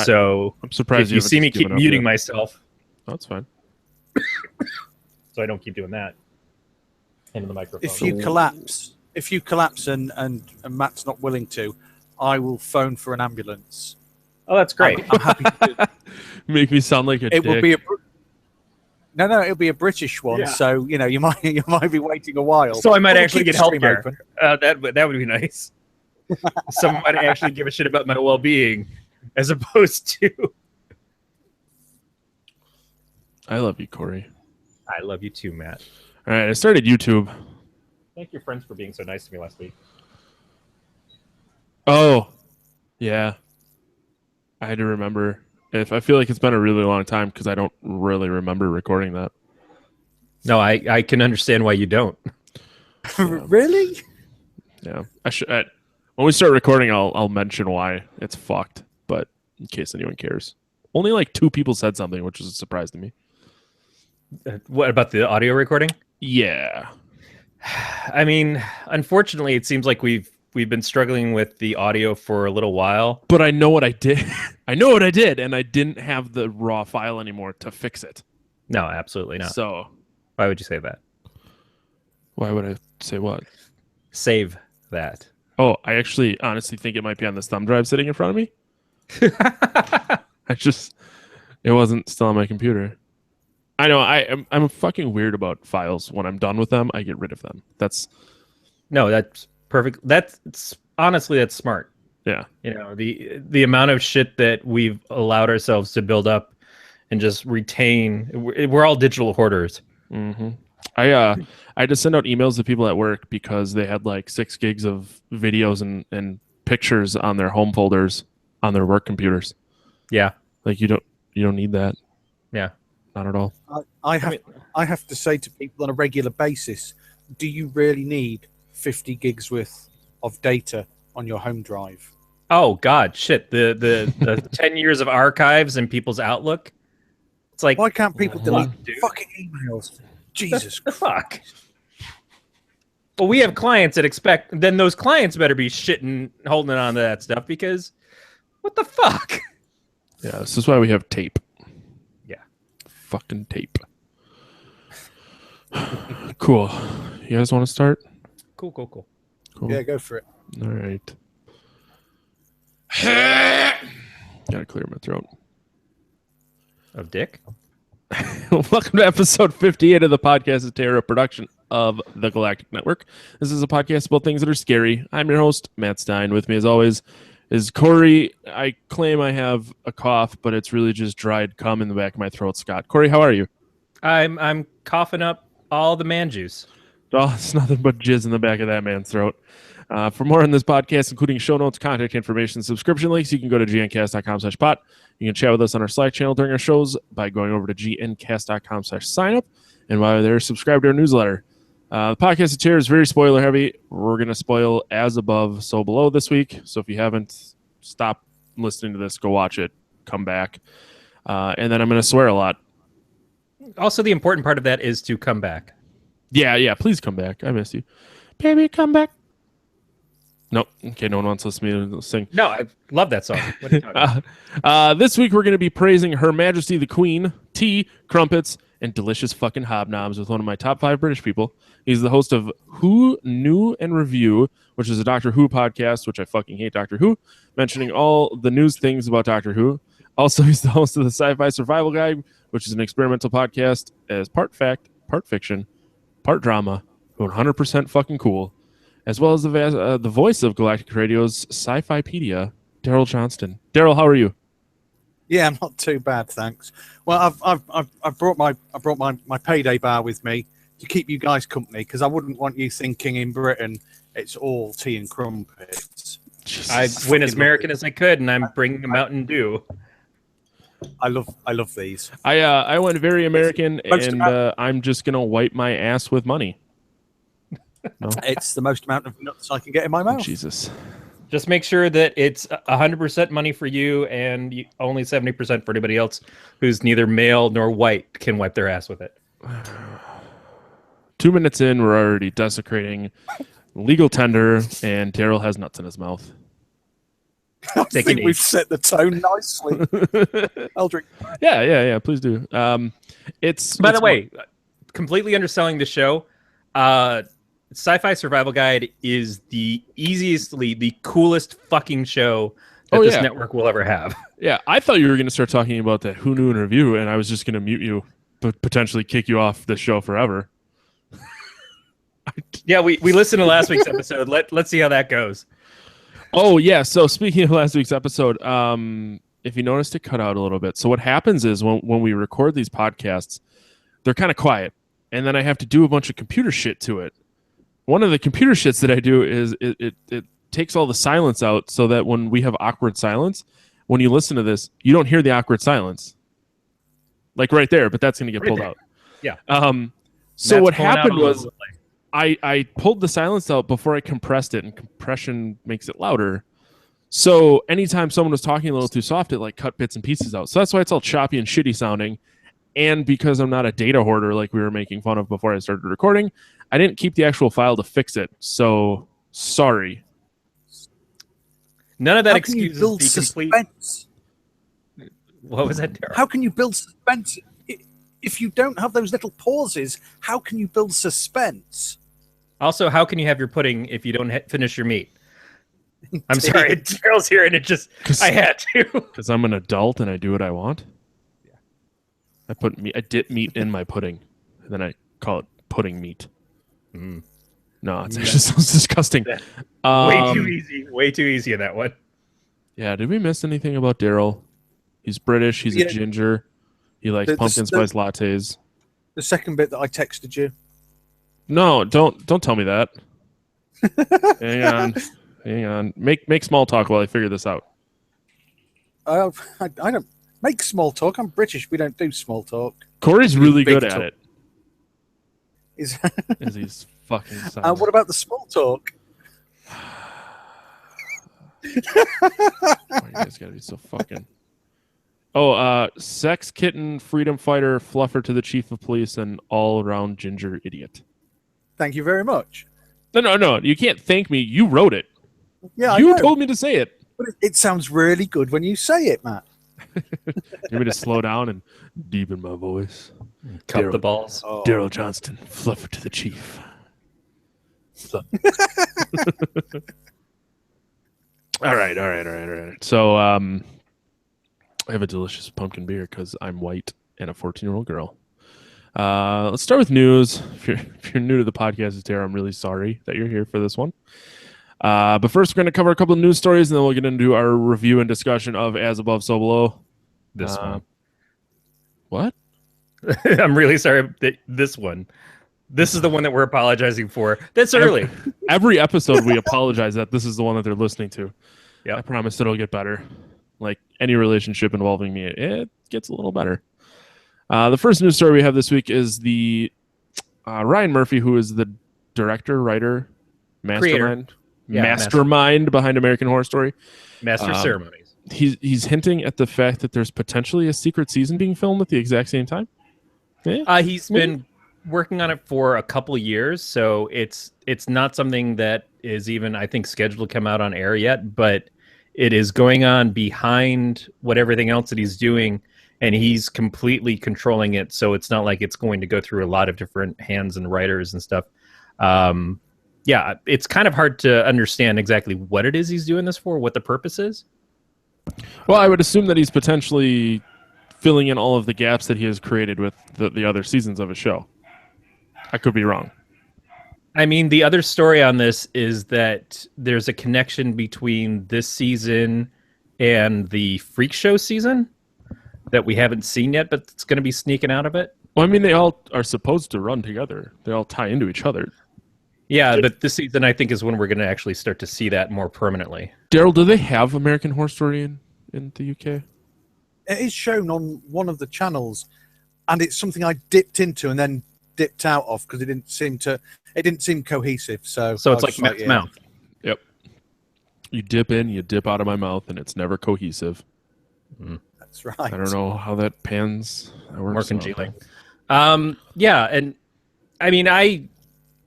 So I'm surprised if you see me keep muting myself. That's fine. So I don't keep doing that into the microphone. If you collapse and Matt's not willing to, I will phone for an ambulance. Oh, that's great. I'm happy to do that. Make me sound like a dick. Will be it'll be a British one. Yeah. So you might be waiting a while. So I might actually get help there. That would be nice. Someone might actually give a shit about my well-being, as opposed to. I love you, Corey. I love you too, Matt. All right, I started YouTube. Thank your friends for being so nice to me last week. Oh, yeah. I had to remember. I feel like it's been a really long time because I don't really remember recording that. No, I can understand why you don't. Really? Yeah. When we start recording, I'll mention why it's fucked, but in case anyone cares. Only like 2 people said something, which is a surprise to me. What about the audio recording? Yeah. I mean, unfortunately, it seems like we've been struggling with the audio for a little while. But I know what I did. I know what I did, and I didn't have the raw file anymore to fix it. No, absolutely not. So why would you say that? Why would I say what? Save that. Oh, I actually honestly think it might be on this thumb drive sitting in front of me. It wasn't still on my computer. I know I'm fucking weird about files. When I'm done with them, I get rid of them. That's perfect. Honestly, that's smart. Yeah. The amount of shit that we've allowed ourselves to build up and just retain. We're all digital hoarders. Mm-hmm. I had to send out emails to people at work because they had like 6 gigs of videos and pictures on their home folders on their work computers. Yeah. Like you don't need that. Yeah. Not at all. I have to say to people on a regular basis, do you really need 50 gigs worth of data on your home drive? Oh God, shit. The 10 years of archives and people's Outlook. It's like, why can't people delete fucking emails? Jesus fuck. Well, we have clients that expect, then those clients better be shitting, holding on to that stuff, because what the fuck? Yeah, this is why we have tape. Yeah. Fucking tape. Cool. You guys want to start? Cool. Yeah, go for it. All right. Gotta clear my throat. Of dick? Welcome to episode 58 of the podcast, a Terra production of the Galactic Network. This is a podcast about things that are scary. I'm your host, Matt Stein. With me, as always, is Corey. I claim I have a cough, but it's really just dried cum in the back of my throat. Scott. Corey, how are you? I'm coughing up all the man juice. Oh, it's nothing but jizz in the back of that man's throat. For more on this podcast, including show notes, contact information, subscription links, you can go to gncast.com/pot. You can chat with us on our Slack channel during our shows by going over to gncast.com/signup. And while you're there, subscribe to our newsletter. The podcast of Chair is very spoiler heavy. We're going to spoil as above, so below this week. So if you haven't, stop listening to this, go watch it, come back. And then I'm going to swear a lot. Also, the important part of that is to come back. Yeah, please come back. I miss you. Baby, come back. Nope. Okay, no one wants to listen to me sing. No, I love that song. What are you talking about? This week we're going to be praising Her Majesty the Queen, tea, crumpets, and delicious fucking hobnobs with one of my top 5 British people. He's the host of Who Knew and Review, which is a Doctor Who podcast, which I fucking hate Doctor Who, mentioning all the news things about Doctor Who. Also, he's the host of the Sci-Fi Survival Guide, which is an experimental podcast as part fact, part fiction, part drama, 100% fucking cool, as well as the voice of Galactic Radio's Sci-Fi-pedia, Darryl Johnston. Darryl, how are you? Yeah, I'm not too bad, thanks. Well, I've brought my payday bar with me to keep you guys company, because I wouldn't want you thinking in Britain it's all tea and crumpets. I went as American as I could, and I'm bringing a Mountain Dew. I love these. I went very American, and I'm just gonna wipe my ass with money. No. It's the most amount of nuts I can get in my mouth. Jesus. Just make sure that it's 100% money for you and only 70% for anybody else who's neither male nor white can wipe their ass with it. 2 minutes in, we're already desecrating legal tender, and Darryl has nuts in his mouth. I Take think it we've easy. set the tone nicely. Eldrick. Yeah. Please do. By the way, completely underselling the show. Sci-Fi Survival Guide is the the coolest fucking show that this network will ever have. Yeah, I thought you were going to start talking about that Who Knew in Review, and I was just going to mute you, but potentially kick you off the show forever. Yeah, we listened to last week's episode. Let's see how that goes. Oh, yeah. So speaking of last week's episode, if you noticed it cut out a little bit. So what happens is when we record these podcasts, they're kind of quiet, and then I have to do a bunch of computer shit to it. One of the computer shits that I do is it takes all the silence out so that when we have awkward silence, when you listen to this, you don't hear the awkward silence. Like right there, but that's going to get pulled out. Yeah. So what happened was I pulled the silence out before I compressed it, and compression makes it louder. So anytime someone was talking a little too soft, it like cut bits and pieces out. So that's why it's all choppy and shitty sounding. And because I'm not a data hoarder like we were making fun of before I started recording, I didn't keep the actual file to fix it. So sorry. None of that How can you excuses build the complete. suspense? What was that, Darryl? How can you build suspense if you don't have those little pauses? How can you build suspense? Also, how can you have your pudding if you don't finish your meat? I'm sorry, Darryl's here, and I had to. Because I'm an adult and I do what I want. Yeah. I dip meat in my pudding, and then I call it pudding meat. Mm. No, it actually sounds disgusting. Way too easy in that one. Yeah, did we miss anything about Darryl? He's British. He's a ginger. He likes pumpkin spice lattes. The second bit that I texted you. No, don't tell me that. Hang on. Make small talk while I figure this out. I don't make small talk. I'm British. We don't do small talk. Corey's really good at it. Is he's fucking sounds. what about the small talk? Oh, you guys gotta be so fucking. Oh, sex kitten, freedom fighter, fluffer to the chief of police, and all-around ginger idiot. Thank you very much. No. You can't thank me. You wrote it. Yeah, you told me to say it. But it sounds really good when you say it, Matt. You want me to slow down and deepen my voice? Cup the balls. Oh. Darryl Johnston, fluffer to the chief. All right. So, I have a delicious pumpkin beer because I'm white and a 14-year-old girl. Let's start with news. If you're new to the podcast, Tara, I'm really sorry that you're here for this one. But first, we're going to cover a couple of news stories, and then we'll get into our review and discussion of As Above, So Below. This one. What? I'm really sorry that this one. This is the one that we're apologizing for. That's early. Every episode, we apologize that this is the one that they're listening to. Yeah, I promise it'll get better. Like any relationship involving me, it gets a little better. The first news story we have this week is the Ryan Murphy, who is the director, writer, mastermind behind American Horror Story. Master of Ceremonies. He's hinting at the fact that there's potentially a secret season being filmed at the exact same time. Yeah, he's been working on it for a couple years, so it's not something that is even, I think, scheduled to come out on air yet, but it is going on behind what everything else that he's doing, and he's completely controlling it, so it's not like it's going to go through a lot of different hands and writers and stuff. Yeah, it's kind of hard to understand exactly what it is he's doing this for, what the purpose is. Well, I would assume that he's potentially filling in all of the gaps that he has created with the other seasons of his show. I could be wrong. I mean, the other story on this is that there's a connection between this season and the Freak Show season that we haven't seen yet, but it's going to be sneaking out of it. Well, I mean, they all are supposed to run together. They all tie into each other. Yeah, but this season, I think, is when we're going to actually start to see that more permanently. Darryl, do they have American Horror Story in the UK? It is shown on one of the channels, and it's something I dipped into and then dipped out of because it didn't seem cohesive. So it's like Matt's mouth. Yep. You dip in, you dip out of my mouth, and it's never cohesive. Mm. That's right. I don't know how that pans. That works. More congealing. Yeah, and I mean,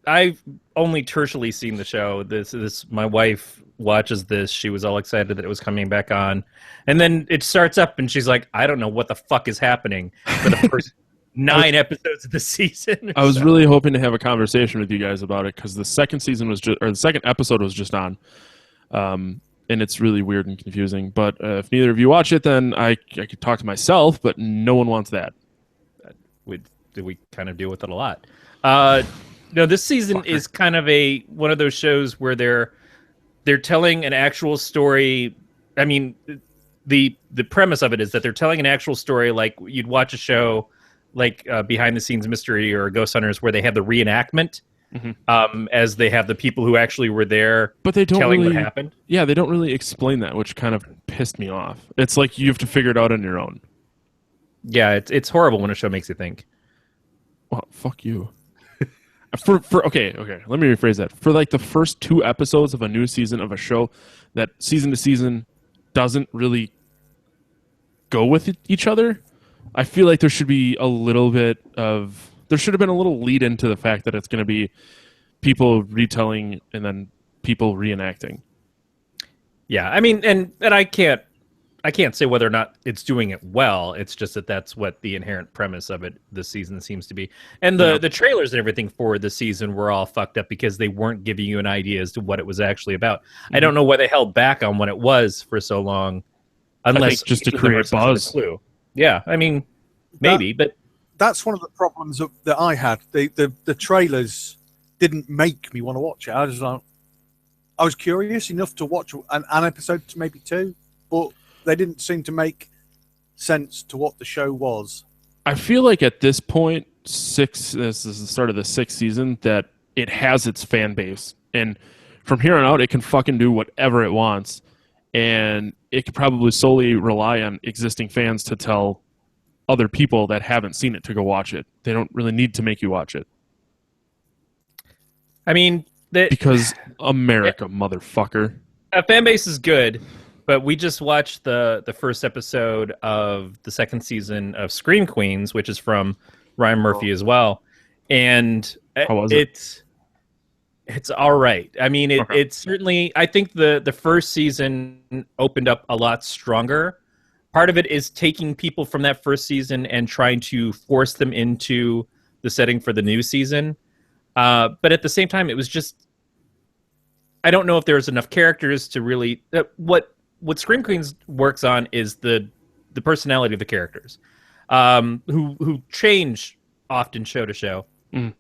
I've only tertially seen the show. This my wife watches this. She was all excited that it was coming back on. And then it starts up and she's like, I don't know what the fuck is happening for the first 9 episodes of the season. I was really hoping to have a conversation with you guys about it because the second episode was just on. And it's really weird and confusing. But if neither of you watch it, then I could talk to myself, but no one wants that. We kind of deal with it a lot. No, this season is kind of one of those shows where they're telling an actual story. I mean, the premise of it is that they're telling an actual story like you'd watch a show like Behind the Scenes Mystery or Ghost Hunters where they have the reenactment as they have the people who actually were there but they don't telling really, what happened. Yeah, they don't really explain that, which kind of pissed me off. It's like you have to figure it out on your own. Yeah, it's horrible when a show makes you think. Well, fuck you. Okay, let me rephrase that. For like the first 2 episodes of a new season of a show that season to season doesn't really go with each other, I feel like there should be a little bit of... There should have been a little lead into the fact that it's going to be people retelling and then people reenacting. Yeah, I mean, and I can't say whether or not it's doing it well. It's just that that's what the inherent premise of it this season seems to be. And the trailers and everything for the season were all fucked up because they weren't giving you an idea as to what it was actually about. Mm-hmm. I don't know why they held back on what it was for so long, unless just to create buzz. Clue. Yeah, I mean, maybe, but that's one of the problems that I had. The trailers didn't make me want to watch it. I was curious enough to watch an episode to maybe 2, but they didn't seem to make sense to what the show was. I feel like at this point, this is the start of the 6th season, that it has its fan base. And from here on out, it can fucking do whatever it wants. And it could probably solely rely on existing fans to tell other people that haven't seen it to go watch it. They don't really need to make you watch it. I mean... because America, motherfucker. A fan base is good. But we just watched the first episode of the 2nd season of Scream Queens, which is from Ryan Murphy as well. And how was it? It's all right. I mean, it's certainly... I think the first season opened up a lot stronger. Part of it is taking people from that first season and trying to force them into the setting for the new season. But at the same time, it was just... I don't know if there was enough characters to really... What Scream Queens works on is the personality of the characters, who change often show to show. Mm.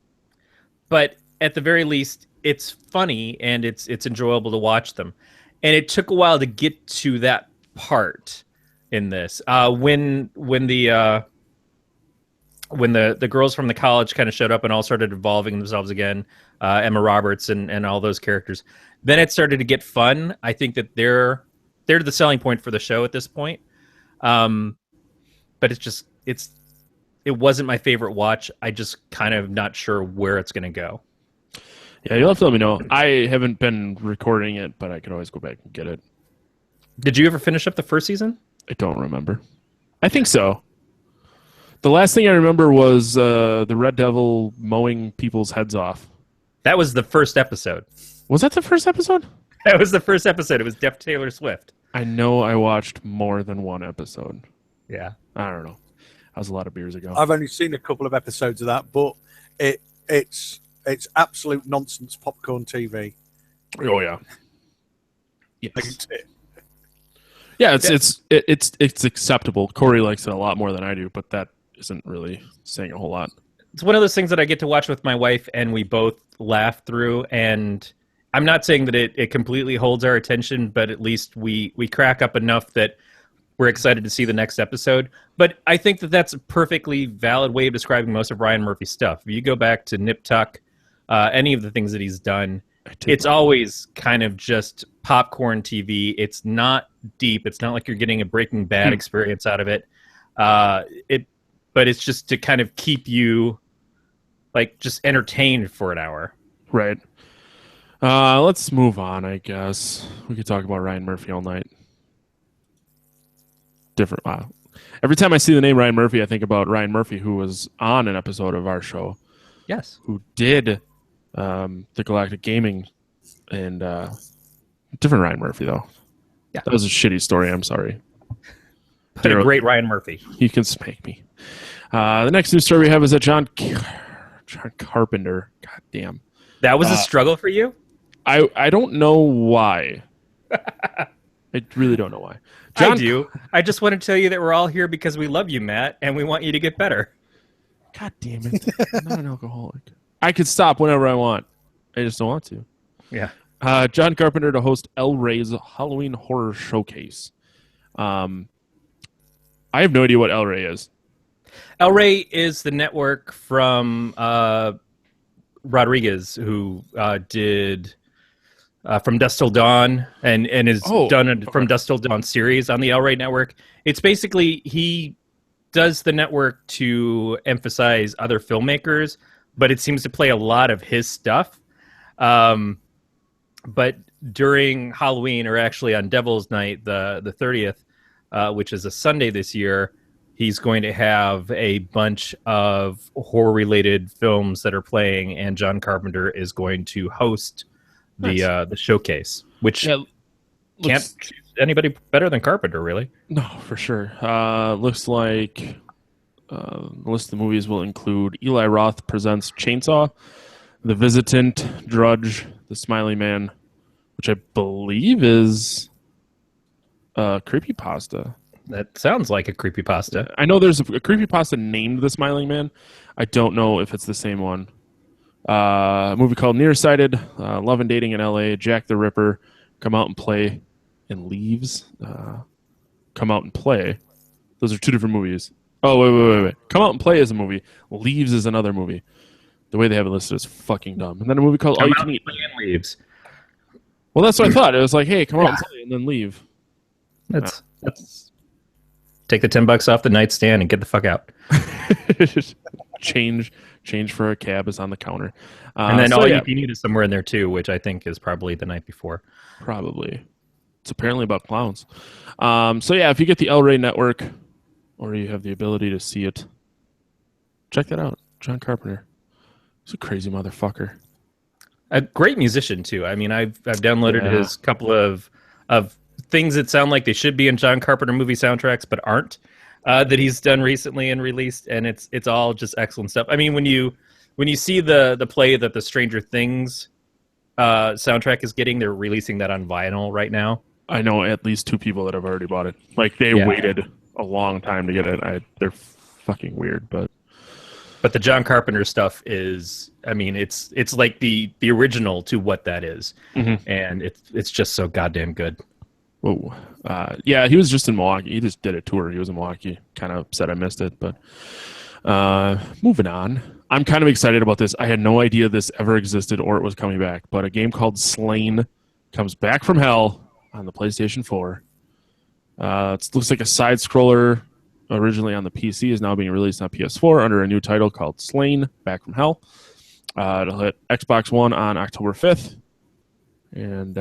But at the very least, it's funny and it's enjoyable to watch them. And it took a while to get to that part in this. When the girls from the college kind of showed up and all started evolving themselves again, Emma Roberts and all those characters, then it started to get fun. I think that they're the selling point for the show at this point. But it wasn't my favorite watch. I just kind of not sure where it's going to go. Yeah, you'll have to let me know. I haven't been recording it, but I could always go back and get it. Did you ever finish up the first season? I don't remember. I think so. The last thing I remember was the Red Devil mowing people's heads off. That was the first episode. Was that the first episode? That was the first episode. It was Def Taylor Swift. I know I watched more than one episode. Yeah. I don't know. That was a lot of beers ago. I've only seen a couple of episodes of that, but it's absolute nonsense popcorn TV. Oh yeah. Yes. Yeah, it's acceptable. Corey likes it a lot more than I do, but that isn't really saying a whole lot. It's one of those things that I get to watch with my wife and we both laugh through, and I'm not saying that it completely holds our attention, but at least we crack up enough that we're excited to see the next episode. But I think that that's a perfectly valid way of describing most of Ryan Murphy's stuff. If you go back to Nip Tuck, any of the things that he's done, it's always kind of just popcorn TV. It's not deep. It's not like you're getting a Breaking Bad experience out of it. But it's just to kind of keep you like just entertained for an hour. Right. Let's move on, I guess. We could talk about Ryan Murphy all night. Different. Wow. Every time I see the name Ryan Murphy, I think about Ryan Murphy, who was on an episode of our show. Yes. Who did the Galactic Gaming and Different Ryan Murphy though. Yeah. That was a shitty story. I'm sorry. But a great Ryan Murphy. You can spank me. The next news story we have is that John Carpenter. God damn. That was a struggle for you? I don't know why. I really don't know why. I do. I just want to tell you that we're all here because we love you, Matt, and we want you to get better. God damn it. I'm not an alcoholic. I could stop whenever I want. I just don't want to. Yeah. John Carpenter to host El Rey's Halloween Horror Showcase. I have no idea what El Rey is. El Rey is the network from Rodriguez, who did From Dusk Till Dawn and is done a From Dusk Till Dawn series on the El Rey network. It's basically he does the network to emphasize other filmmakers, but it seems to play a lot of his stuff. But during Halloween, or actually on Devil's Night, the 30th, which is a Sunday this year, he's going to have a bunch of horror-related films that are playing, and John Carpenter is going to host the showcase, which can't choose anybody better than Carpenter, really. No, for sure. Looks like the list of movies will include Eli Roth Presents Chainsaw, The Visitant, Drudge, The Smiling Man, which I believe is creepypasta. That sounds like a creepypasta. I know there's a creepypasta named The Smiling Man. I don't know if it's the same one. A movie called Nearsighted, Love and Dating in L.A., Jack the Ripper, Come Out and Play, and Leaves. Come Out and Play. Those are two different movies. Oh, wait. Come Out and Play is a movie. Leaves is another movie. The way they have it listed is fucking dumb. And then a movie called Come Out and Play and Leaves. Well, that's what I thought. It was like, hey, come out and play and then leave. That's take the $10 off the nightstand and get the fuck out. change for a cab is on the counter. And then all you need is somewhere in there too, which I think is probably the night before. Probably. It's apparently about clowns. If you get the El Rey network or you have the ability to see it, check that out. John Carpenter. He's a crazy motherfucker. A great musician too. I mean, I've downloaded his couple of things that sound like they should be in John Carpenter movie soundtracks but aren't, that he's done recently and released, and it's all just excellent stuff. I mean, when you see the play that the Stranger Things soundtrack is getting, they're releasing that on vinyl right now. I know at least two people that have already bought it. Like they waited a long time to get it. They're fucking weird, but the John Carpenter stuff is, I mean, it's like the original to what that is, and it's just so goddamn good. Whoa. He was just in Milwaukee. He just did a tour. He was in Milwaukee. Kind of upset I missed it, but moving on. I'm kind of excited about this. I had no idea this ever existed or it was coming back, but a game called Slain comes back from hell on the PlayStation 4. It looks like a side-scroller originally on the PC is now being released on PS4 under a new title called Slain, Back from Hell. It'll hit Xbox One on October 5th. And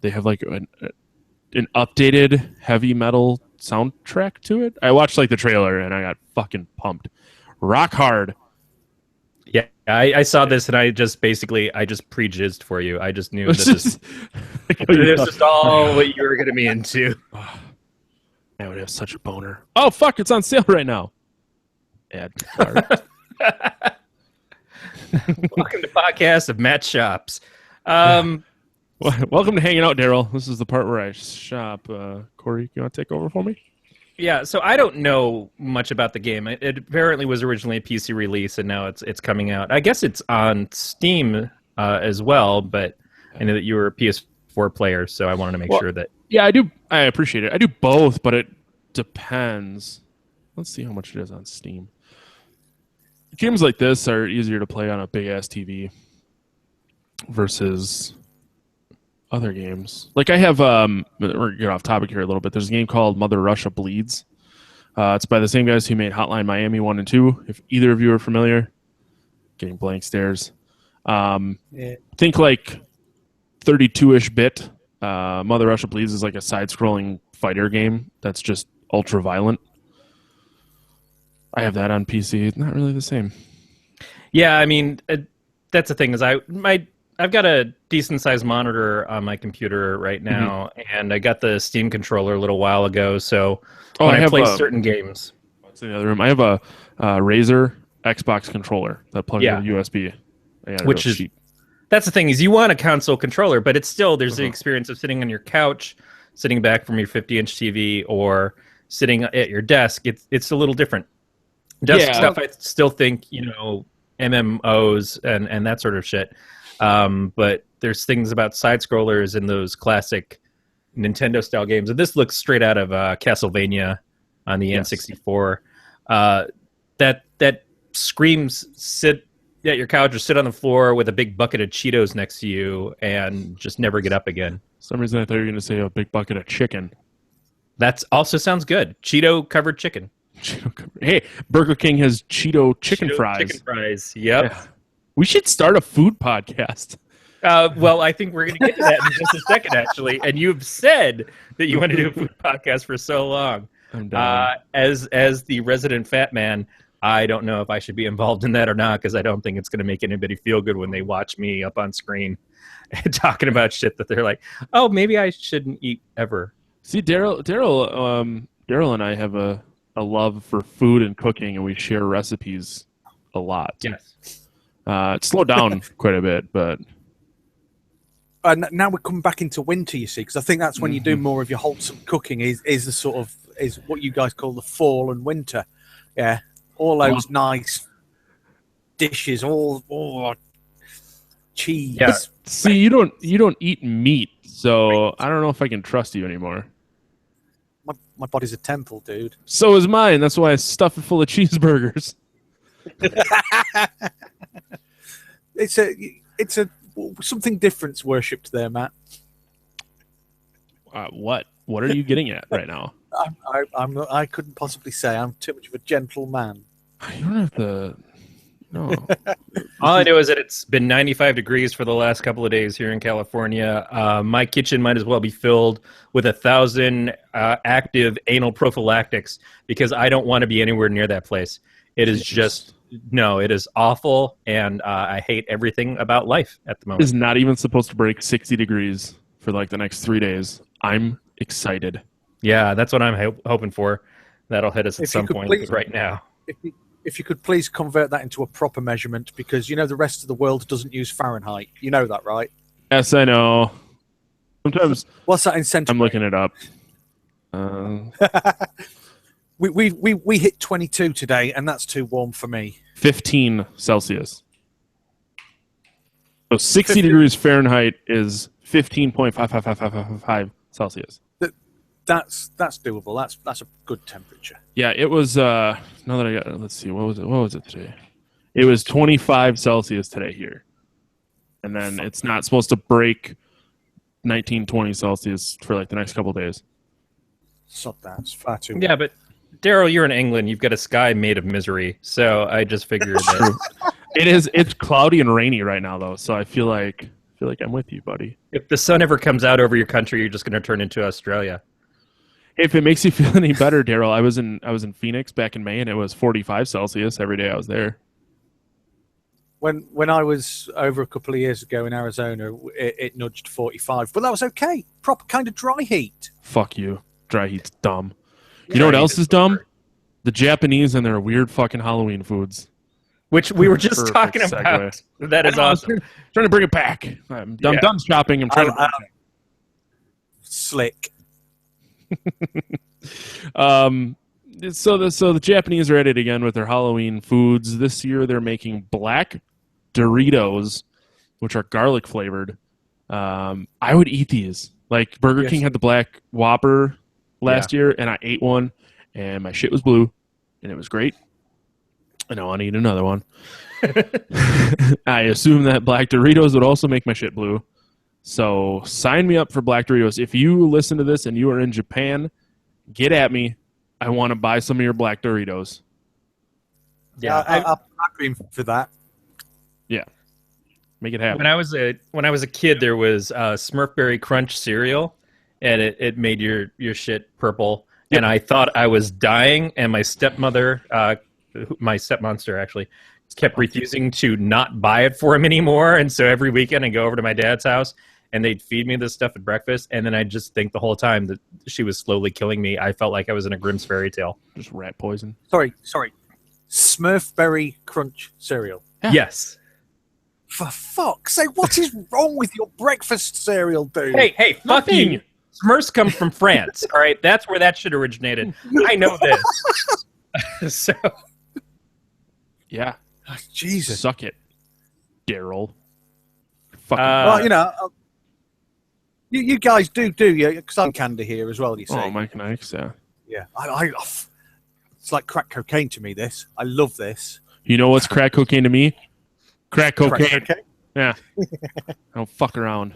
they have like an updated heavy metal soundtrack to it. I watched like the trailer and I got fucking pumped. Rock hard. Yeah, I saw this and I just pre-jizzed for you. I just knew this is just all what you were going to be into. I would have such a boner. Oh, fuck, it's on sale right now. Ad. Welcome to Podcast of Matt Shops. Welcome to Hanging Out, Darryl. This is the part where I shop. Corey, you want to take over for me? Yeah, so I don't know much about the game. It apparently was originally a PC release, and now it's coming out. I guess it's on Steam as well, but I know that you were a PS4 player, so I wanted to make sure that... Yeah, I do. I appreciate it. I do both, but it depends. Let's see how much it is on Steam. Games like this are easier to play on a big-ass TV versus other games. Like I have, we're going to get off topic here a little bit. There's a game called Mother Russia Bleeds. It's by the same guys who made Hotline Miami 1 and 2. If either of you are familiar, getting blank stares. Think like 32-ish bit. Mother Russia Bleeds is like a side-scrolling fighter game that's just ultra-violent. I have that on PC. It's not really the same. Yeah, I mean, that's the thing is my I've got a decent sized monitor on my computer right now, and I got the Steam controller a little while ago. So when I play certain games, what's in the other room? I have a Razer Xbox controller that plugs Yeah. into USB. which is cheap. that's the thing is you want a console controller, but it's still there's the experience of sitting on your couch, sitting back from your 50-inch TV, or sitting at your desk. It's a little different. Desk stuff, I still think MMOs and that sort of shit. But there's things about side scrollers in those classic Nintendo style games, and this looks straight out of Castlevania on the N64. That screams sit at your couch or sit on the floor with a big bucket of Cheetos next to you and just never get up again. For some reason I thought you were going to say a big bucket of chicken. That also sounds good. Cheeto covered chicken. Hey, Burger King has Cheeto chicken fries. Chicken fries. Yep. Yeah. We should start a food podcast. Well, I think we're going to get to that in just a second, actually. And you've said that you want to do a food podcast for so long. I'm done. As the resident fat man, I don't know if I should be involved in that or not, because I don't think it's going to make anybody feel good when they watch me up on screen talking about shit that they're like, oh, maybe I shouldn't eat ever. See, Darryl and I have a love for food and cooking, and we share recipes a lot. Yes. It's slowed down quite a bit, but now we're coming back into winter, you see, because I think that's when you do more of your wholesome cooking. Is the sort of is what you guys call the fall and winter. Yeah, all those nice dishes, all cheese. Yeah. See, you don't eat meat, so I don't know if I can trust you anymore. My body's a temple, dude. So is mine. That's why I stuff it full of cheeseburgers. It's a something different's worshipped there, Matt. What are you getting at right now? I couldn't possibly say. I'm too much of a gentle man. You don't have to. No. All I know is that it's been 95 degrees for the last couple of days here in California. My kitchen might as well be filled with 1,000 active anal prophylactics because I don't want to be anywhere near that place. It is it is awful, and I hate everything about life at the moment. It's not even supposed to break 60 degrees for like the next 3 days. I'm excited. Yeah, that's what I'm hoping for. That'll hit us at some point right now. If you could please convert that into a proper measurement, because the rest of the world doesn't use Fahrenheit. You know that, right? Yes, I know. Sometimes. What's that in centigrade? I'm looking it up. We hit 22 today, and that's too warm for me. 15 Celsius. So 60 degrees Fahrenheit is 15.55555 Celsius. That's doable. That's a good temperature. Yeah, it was. Now that I got, let's see, what was it today? It was 25 Celsius today here, and then it's not supposed to break 19, 20 Celsius for like the next couple of days. So that's far too. Yeah, but Darryl, you're in England. You've got a sky made of misery. So I just figured that It's cloudy and rainy right now, though. So I feel like I'm with you, buddy. If the sun ever comes out over your country, you're just going to turn into Australia. If it makes you feel any better, Darryl, I was in Phoenix back in May, and it was 45 Celsius every day I was there. When I was over a couple of years ago in Arizona, it nudged 45, but that was okay. Proper kind of dry heat. Fuck you. Dry heat's dumb. You know what else is dumb? The Japanese and their weird fucking Halloween foods. Which we were just talking about. That is awesome. Trying to bring it back. I'm done shopping. I'm trying to bring it back. Slick. So the Japanese are at it again with their Halloween foods. This year they're making black Doritos, which are garlic flavored. I would eat these. Like Burger King had the black Whopper last year, and I ate one, and my shit was blue, and it was great. And I want to eat another one. I assume that black Doritos would also make my shit blue. So sign me up for black Doritos. If you listen to this and you are in Japan, get at me. I want to buy some of your black Doritos. Yeah, I'm agreeing for that. Yeah, make it happen. When I was a kid, there was Smurfberry Crunch cereal, and it made your shit purple. Yep. And I thought I was dying, and my stepmother, my stepmonster actually, kept refusing to not buy it for him anymore. And so every weekend I go over to my dad's house and they'd feed me this stuff at breakfast. And then I just think the whole time that she was slowly killing me. I felt like I was in a Grimm's fairy tale. Just rat poison. Sorry. Smurfberry Crunch cereal. Yeah. Yes. For fuck's sake, what is wrong with your breakfast cereal, dude? Hey, fuck you. Smurfs come from France, all right? That's where that shit originated. I know this. So, yeah. Oh, Jesus. Suck it, Darryl. Fucking well, you guys do you? Because I'm candy here as well, you say. Oh, Mike Nikes, yeah. Yeah. I it's like crack cocaine to me, this. I love this. You know what's crack cocaine to me? Crack cocaine. Crack cocaine? Yeah. I don't fuck around.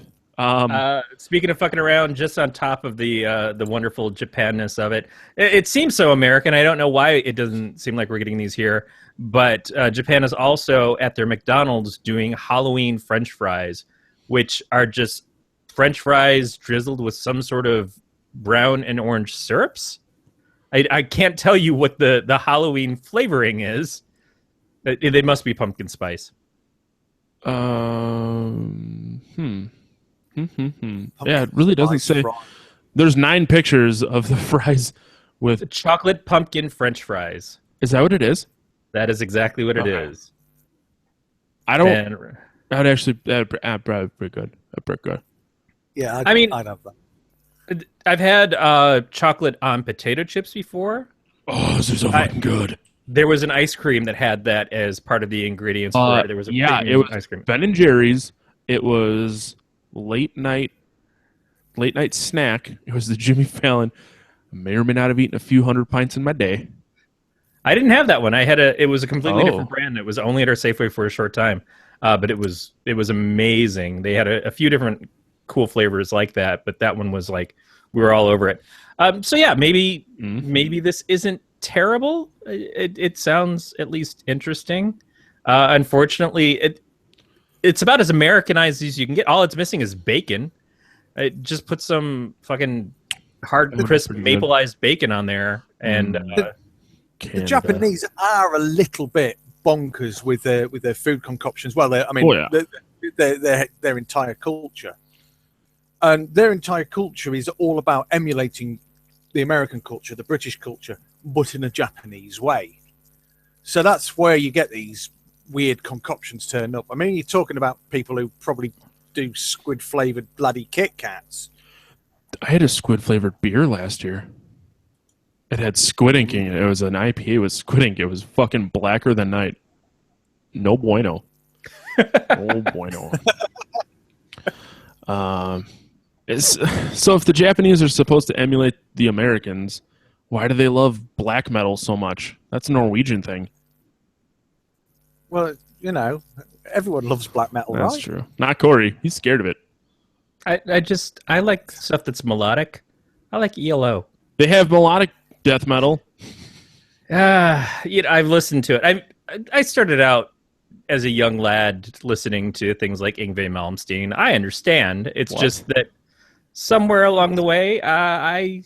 Speaking of fucking around, just on top of the wonderful Japanness of it seems so American. I don't know why it doesn't seem like we're getting these here, but Japan is also at their McDonald's doing Halloween French fries, which are just French fries drizzled with some sort of brown and orange syrups. I can't tell you what the Halloween flavoring is. They must be pumpkin spice. Yeah, it really doesn't say. There's 9 pictures of the fries with chocolate pumpkin French fries. Is that what it is? That is exactly what it is. I don't. That would actually pretty good. Pretty good. Yeah, I'd have that. I've had chocolate on potato chips before. Oh, this is so fucking good. There was an ice cream that had that as part of the ingredients for it. There was it was ice cream. Ben and Jerry's. It was late night snack. It was the Jimmy Fallon. I may or may not have eaten a few hundred pints in my day. I didn't have that one. It was a completely different brand. It was only at our Safeway for a short time, but it was amazing. They had a few different cool flavors like that, but that one was like we were all over it. So yeah, maybe this isn't terrible. It sounds at least interesting. Unfortunately, it's about as Americanized as you can get. All it's missing is bacon. Just put some fucking hard, crisp, mapleized bacon on there, and the Japanese are a little bit bonkers with their food concoctions. Well, their entire culture, and their entire culture is all about emulating the American culture, the British culture, but in a Japanese way. So that's where you get these weird concoctions turned up. I mean, you're talking about people who probably do squid-flavored bloody Kit Kats. I had a squid-flavored beer last year. It had squid ink in it. It was an IPA with squid ink. It was fucking blacker than night. No bueno. No bueno. So if the Japanese are supposed to emulate the Americans, why do they love black metal so much? That's a Norwegian thing. Well, everyone loves black metal, right? That's true. Not Corey. He's scared of it. I like stuff that's melodic. I like ELO. They have melodic death metal. I've listened to it. I started out as a young lad listening to things like Yngwie Malmsteen. I understand. It's just that somewhere along the way, I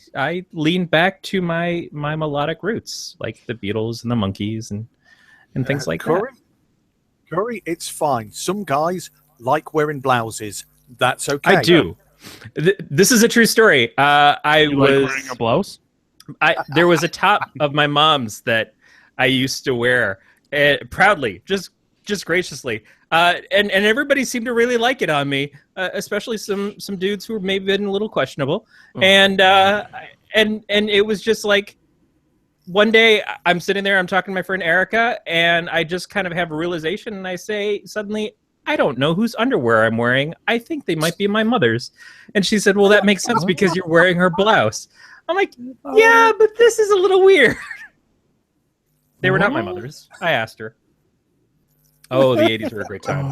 leaned back to my melodic roots, like the Beatles and the Monkees and things like that. Corey, it's fine. Some guys like wearing blouses. That's okay. I do. This is a true story. I was wearing a blouse. There was a top of my mom's that I used to wear proudly, just graciously, and everybody seemed to really like it on me, especially some dudes who were maybe been a little questionable, and it was just like one day I'm sitting there, I'm talking to my friend Erica, and I just kind of have a realization, and I say suddenly, I don't know whose underwear I'm wearing. I think they might be my mother's. And she said, well, that makes sense because you're wearing her blouse. I'm like, yeah, but this is a little weird. They were not my mother's. I asked her. Oh, the 80s were a great time.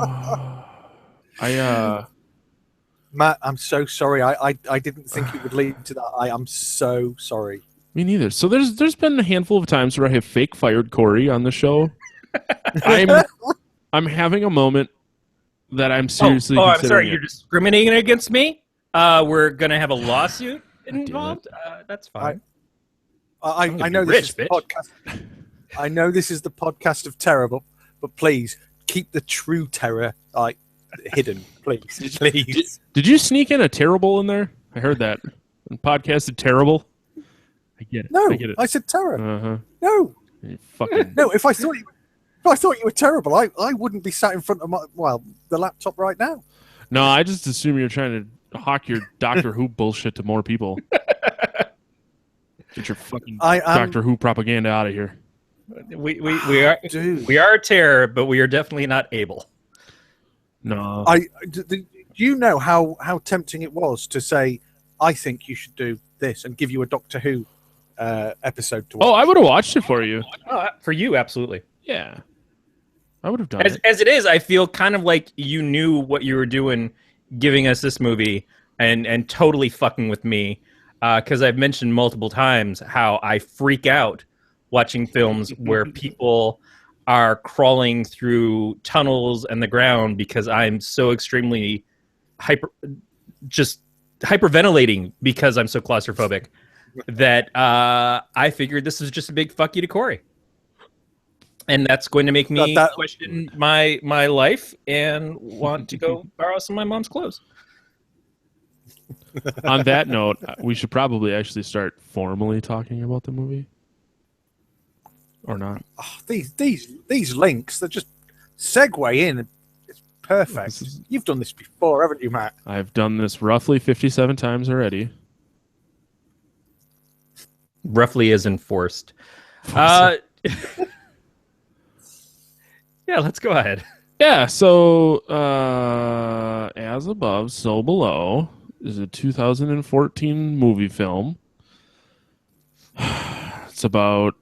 Matt, I'm so sorry. I didn't think it would lead to that. I am so sorry. Me neither. So there's been a handful of times where I have fake fired Corey on the show. I'm having a moment that I'm seriously I'm sorry. it. You're discriminating against me? We're going to have a lawsuit involved? That's fine. I know this is the podcast. I know this is the podcast of terrible, but please keep the true terror hidden, please. Please. Did you sneak in a terrible in there? I heard that. Podcasted terrible. I get it. No, I get it. I said terror. Uh-huh. No, You fucking no. If I thought you were terrible, I wouldn't be sat in front of the laptop right now. No, I just assume you're trying to hawk your Doctor Who bullshit to more people. Get your fucking Doctor Who propaganda out of here. We are terror, but we are definitely not able. No. Do you know how tempting it was to say, I think you should do this and give you a Doctor Who episode to watch? Oh, I would have watched it for you. For you, absolutely. Yeah. I would have done it. As it is, I feel kind of like you knew what you were doing giving us this movie and totally fucking with me. Because I've mentioned multiple times how I freak out watching films where people are crawling through tunnels and the ground because I'm so extremely hyperventilating because I'm so claustrophobic that I figured this is just a big fuck you to Corey. And that's going to make me question my life and want to go borrow some of my mom's clothes. On that note, we should probably actually start formally talking about the movie. Or not. Oh, these links, they're just segue in. It's perfect. You've done this before, haven't you, Matt? I've done this roughly 57 times already. Roughly is enforced. Yeah, let's go ahead. Yeah, so As Above, So Below is a 2014 movie film. It's about...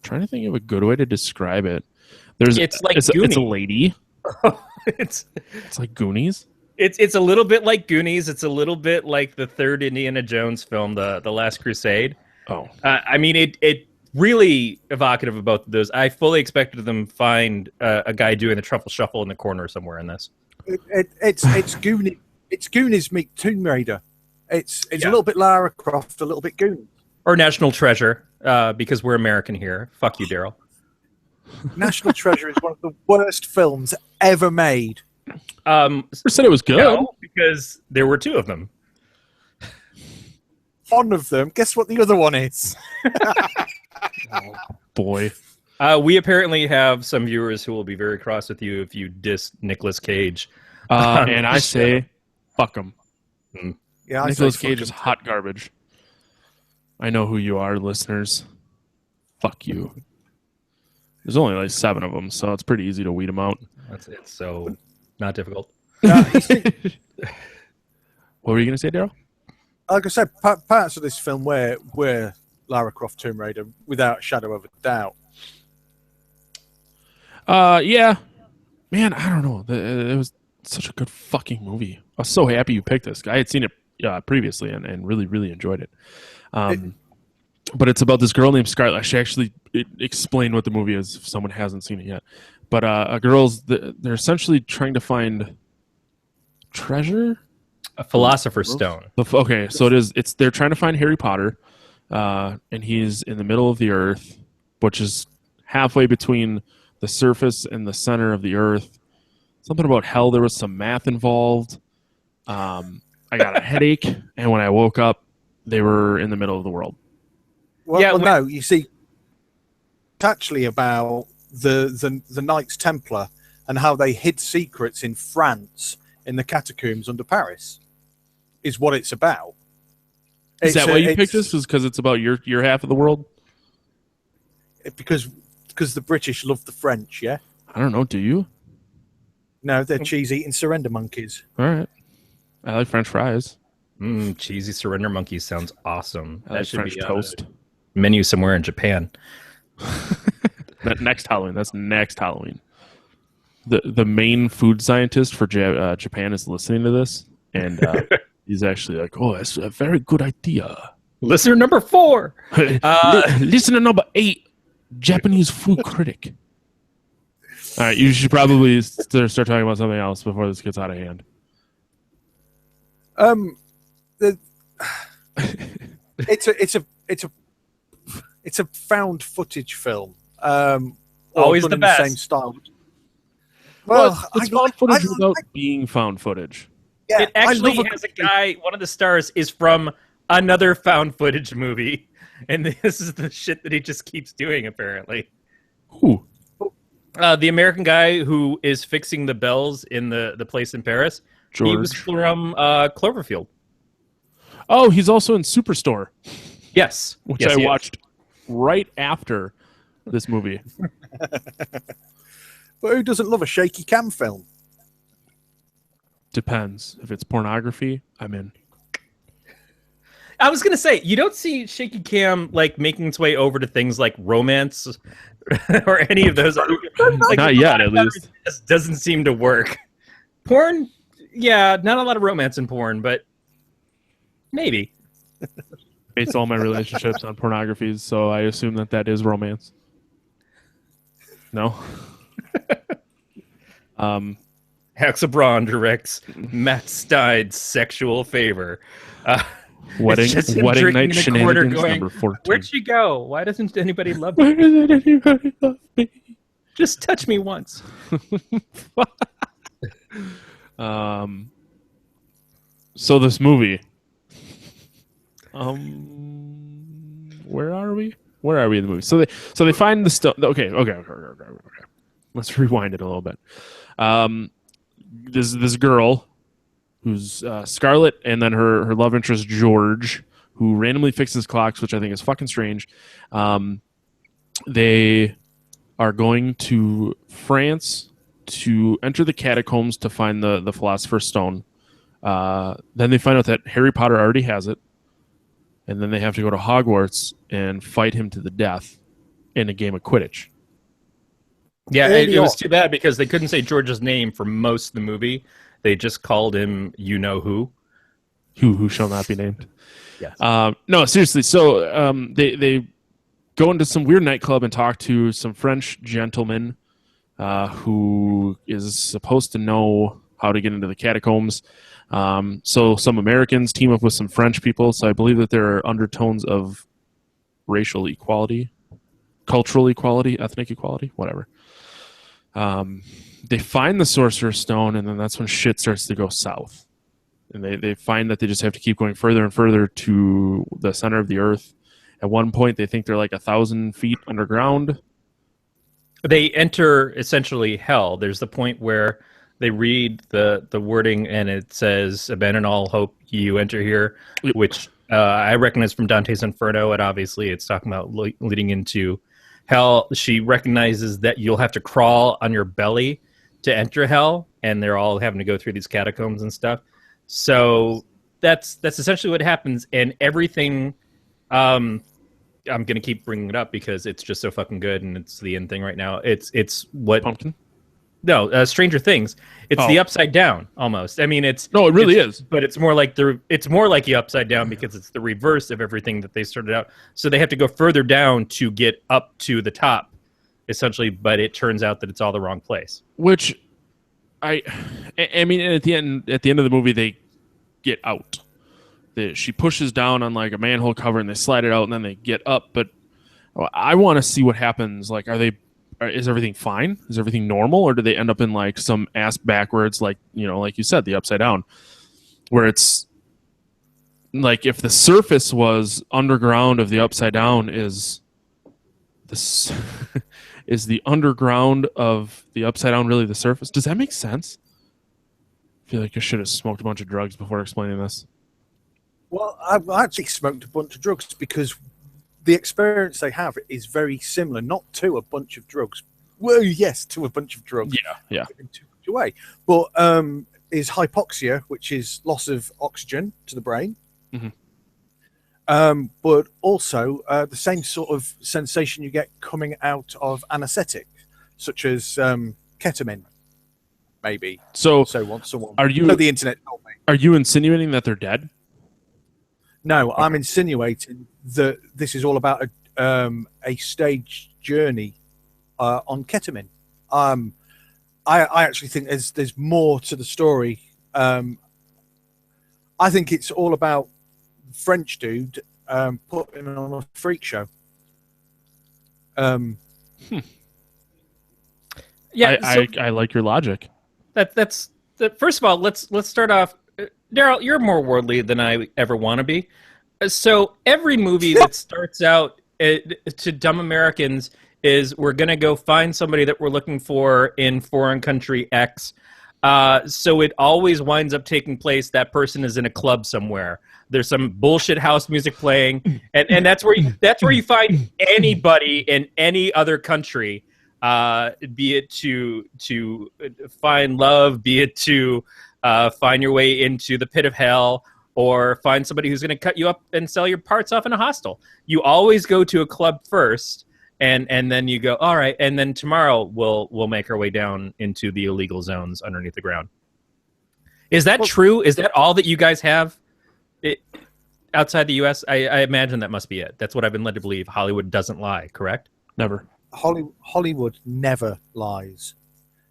trying to think of a good way to describe it. It's a lady. It's like Goonies. It's a little bit like Goonies. It's a little bit like the third Indiana Jones film, the Last Crusade. Oh, I mean, it really evocative of both of those. I fully expected them to find a guy doing the truffle shuffle in the corner somewhere in this. It's Goonies. It's Goonies meet Tomb Raider. It's a little bit Lara Croft, a little bit Goonies. Or National Treasure, because we're American here. Fuck you, Darryl. National Treasure is one of the worst films ever made. I said it was good. No, because there were two of them. One of them. Guess what the other one is? Oh, boy. We apparently have some viewers who will be very cross with you if you diss Nicolas Cage. And I say, fuck him. Yeah, Nicolas Cage is hot garbage. I know who you are, listeners. Fuck you. There's only like 7 of them, so it's pretty easy to weed them out. It's so not difficult. What were you going to say, Darryl? Like I said, parts of this film were Lara Croft Tomb Raider, without a shadow of a doubt. Yeah. Man, I don't know. It was such a good fucking movie. I was so happy you picked this. I had seen it previously and really, really enjoyed it. But it's about this girl named Scarlett. I should actually explain what the movie is if someone hasn't seen it yet. But they're essentially trying to find treasure, a philosopher's stone. Okay, so they're trying to find Harry Potter, and he's in the middle of the earth, which is halfway between the surface and the center of the earth. Something about hell. There was some math involved. I got a headache, and when I woke up, they were in the middle of the world. No, you see, it's actually about the Knights Templar and how they hid secrets in France in the catacombs under Paris is what it's about. Is that why you picked this? Is because it's about your half of the world? Because the British love the French, yeah? I don't know. Do you? No, they're cheese-eating surrender monkeys. All right. I like French fries. Cheesy surrender monkeys sounds awesome. I like French toast. Menu somewhere in Japan. Next Halloween. That's next Halloween. The main food scientist for Japan is listening to this, and he's actually like, "Oh, that's a very good idea." Listener number 4. Listener number 8, Japanese food critic. All right, you should probably start talking about something else before this gets out of hand. It's a found footage film. Always done the in best. the same style. Well, it's found footage without being found footage. Yeah, It actually I love has a guy. One of the stars is from another found footage movie, and this is the shit that he just keeps doing. Apparently, Who? the American guy who is fixing the bells in the place in Paris. George. He was from Cloverfield. Oh, he's also in Superstore, Yes, which yes, I he is. watched right after this movie. But who doesn't love a shaky cam film? Depends. If it's pornography, I'm in. I was gonna say you don't see shaky cam like making its way over to things like romance or any of those. Like, Not yet, at least. Just doesn't seem to work. Porn, yeah, not a lot of romance in porn, but maybe. Base all my relationships on pornographies, so I assume that is romance. No. Hexabron directs Matt Stein's Sexual Favor. Wedding him night drinking in a corner shenanigans going, number 14. Where'd she go? Why doesn't anybody love me? Why doesn't anybody love me? Just touch me once. So this movie. Where are we? Where are we in the movie? So they find the stone. Okay. Let's rewind it a little bit. This girl who's Scarlett, and then her love interest George, who randomly fixes clocks, which I think is fucking strange. They are going to France to enter the catacombs to find the Philosopher's Stone. Then they find out that Harry Potter already has it, and then they have to go to Hogwarts and fight him to the death in a game of Quidditch. Yeah, it was too bad because they couldn't say George's name for most of the movie. They just called him you know who. Who shall not be named. Yes. No, seriously. So they go into some weird nightclub and talk to some French gentleman who is supposed to know how to get into the catacombs. So some Americans team up with some French people. So I believe that there are undertones of racial equality, cultural equality, ethnic equality, whatever. They find the Sorcerer's Stone, and then that's when shit starts to go south. And they find that they just have to keep going further and further to the center of the earth. At one point, they think they're like 1,000 feet underground. They enter essentially hell. There's the point where they read the wording and it says, "Abandon all hope, you enter here," which I recognize from Dante's Inferno, and obviously it's talking about leading into hell. She recognizes that you'll have to crawl on your belly to enter hell, and they're all having to go through these catacombs and stuff. So that's essentially what happens, and everything. I'm gonna keep bringing it up because it's just so fucking good, and it's the end thing right now. It's what Pumpkin? No, Stranger Things. It's the Upside Down almost. I mean, it really is. But it's more like the Upside Down because it's the reverse of everything that they started out. So they have to go further down to get up to the top, essentially. But it turns out that it's all the wrong place. Which, I mean, at the end of the movie, they get out. She pushes down on like a manhole cover, and they slide it out, and then they get up. But I want to see what happens. Like, is everything fine? Is everything normal, or do they end up in like some ass backwards, like like you said, the Upside Down, where it's like if the surface was underground of the Upside Down is this is the underground of the Upside Down really the surface? Does that make sense? I feel like I should have smoked a bunch of drugs before explaining this. Well, I've actually smoked a bunch of drugs because the experience they have is very similar, not to a bunch of drugs. Well, yes, to a bunch of drugs. Yeah. In too much away. But is hypoxia, which is loss of oxygen to the brain. Mm-hmm. But also the same sort of sensation you get coming out of anesthetic, such as ketamine, maybe. So once someone the internet told me. Are you insinuating that they're dead? No, okay. I'm insinuating that this is all about a staged journey on ketamine. I actually think there's more to the story. I think it's all about French dude putting on a freak show. Yeah. I like your logic. First of all, let's start off. Darryl, you're more worldly than I ever want to be. So every movie that starts out to dumb Americans is we're going to go find somebody that we're looking for in foreign country X. So it always winds up taking place. That person is in a club somewhere. There's some bullshit house music playing, and that's where you find anybody in any other country, be it to find love, be it to find your way into the pit of hell, or find somebody who's going to cut you up and sell your parts off in a hostel. You always go to a club first, and then you go, all right, and then tomorrow we'll make our way down into the illegal zones underneath the ground. Is that true? Is that all that you guys have outside the U.S.? I imagine that must be it. That's what I've been led to believe. Hollywood doesn't lie, correct? Never. Hollywood never lies.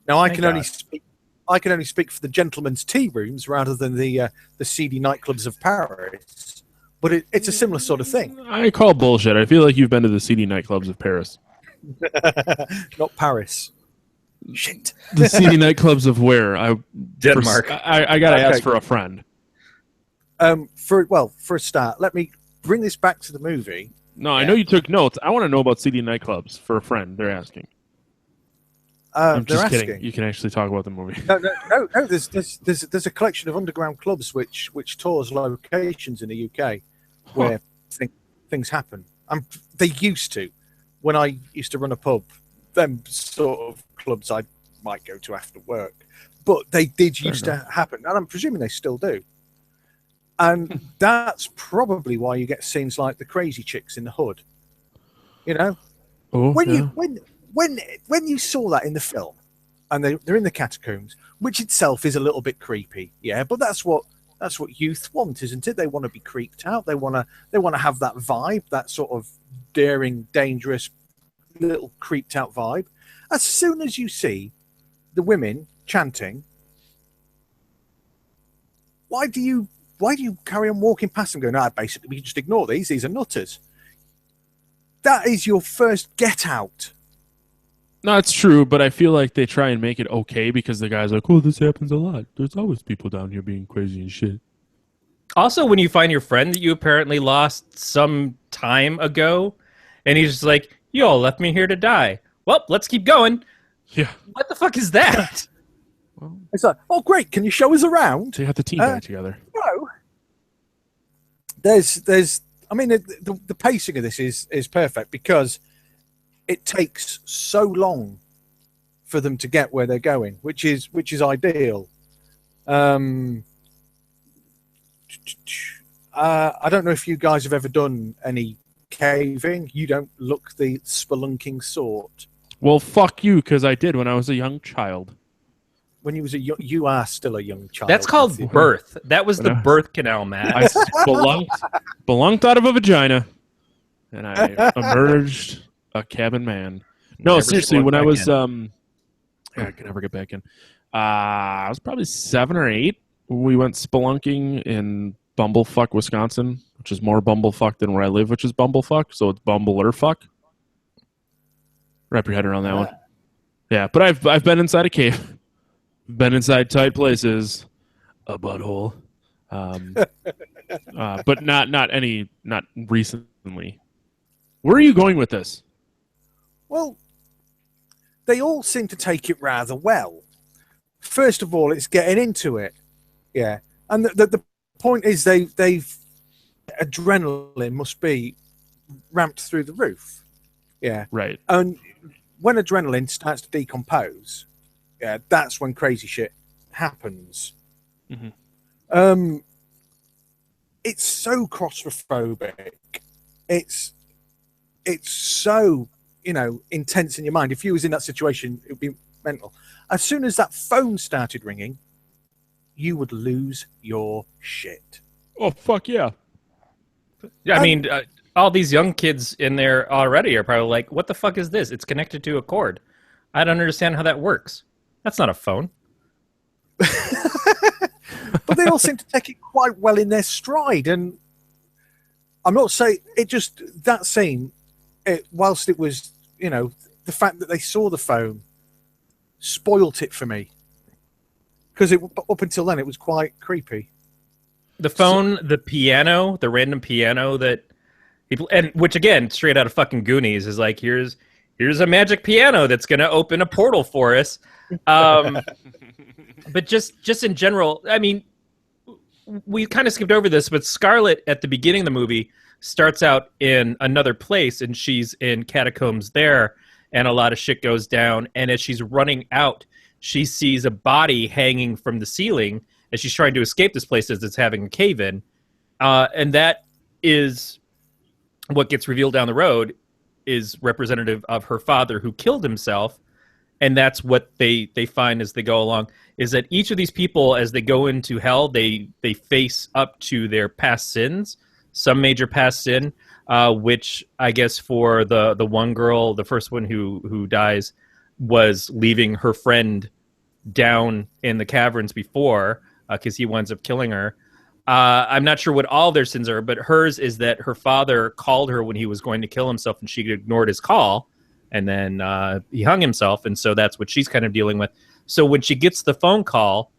Now I can only speak for the gentlemen's tea rooms rather than the seedy nightclubs of Paris, but it's a similar sort of thing. I call bullshit. I feel like you've been to the seedy nightclubs of Paris. Not Paris. Shit. The seedy nightclubs of where? Denmark. I gotta ask for a friend. For a start, let me bring this back to the movie. No, I know you took notes. I want to know about seedy nightclubs for a friend. They're asking. I'm just kidding. You can actually talk about the movie. No. There's a collection of underground clubs which tours locations in the UK where things happen. They used to. When I used to run a pub, them sort of clubs I might go to after work, but they did used to happen, and I'm presuming they still do. And that's probably why you get scenes like the crazy chicks in the hood. You know, when you saw that in the film, and they're in the catacombs, which itself is a little bit creepy, yeah. But that's what youth want, isn't it? They want to be creeped out. They want to have that vibe, that sort of daring, dangerous, little creeped out vibe. As soon as you see the women chanting, why do you carry on walking past them going, basically we just ignore these are nutters? That is your first get out. No, it's true, but I feel like they try and make it okay because the guy's like, oh, this happens a lot. There's always people down here being crazy and shit. Also, when you find your friend that you apparently lost some time ago, and he's just like, you all left me here to die. Well, let's keep going. Yeah. What the fuck is that? Well, it's like, oh, great. Can you show us around? So you have the team back together. No. There's. I mean, the pacing of this is perfect because it takes so long for them to get where they're going, which is ideal. I don't know if you guys have ever done any caving. You don't look the spelunking sort. Well, fuck you, because I did when I was a young child. When you was you are still a young child. That's called birth. That was the birth canal, Matt. I spelunked out of a vagina, and I emerged a cabin man. No, seriously, when I was I can never get back in. I was probably 7 or 8. We went spelunking in Bumblefuck, Wisconsin, which is more Bumblefuck than where I live, which is Bumblefuck. So it's Bumblerfuck. Wrap your head around that one. Yeah, but I've been inside a cave, been inside tight places, a butthole, but not recently. Where are you going with this? Well, they all seem to take it rather well. First of all, it's getting into it, yeah, and the point is they've adrenaline must be ramped through the roof, yeah, right. And when adrenaline starts to decompose, yeah, that's when crazy shit happens. Mm-hmm. It's so claustrophobic. It's so, intense in your mind. If you was in that situation, it would be mental. As soon as that phone started ringing, you would lose your shit. Oh, fuck yeah. Yeah, I mean, all these young kids in there already are probably like, what the fuck is this? It's connected to a cord. I don't understand how that works. That's not a phone. But they all seem to take it quite well in their stride. And I'm not saying that scene, whilst it was, the fact that they saw the phone spoilt it for me. Because up until then, it was quite creepy. The phone, the piano, the random piano that people, and which again, straight out of fucking Goonies, is like, here's a magic piano that's going to open a portal for us. But just in general, I mean, we kind of skipped over this, but Scarlet at the beginning of the movie starts out in another place, and she's in catacombs there, and a lot of shit goes down. And as she's running out, she sees a body hanging from the ceiling as she's trying to escape this place as it's having a cave-in. And that is what gets revealed down the road is representative of her father who killed himself. And that's what they find as they go along, is that each of these people, as they go into hell, they face up to their past sins, some major past sin, which I guess for the one girl, the first one who dies, was leaving her friend down in the caverns before, because he winds up killing her. I'm not sure what all their sins are, but hers is that her father called her when he was going to kill himself, and she ignored his call, and then he hung himself, and so that's what she's kind of dealing with. So when she gets the phone call,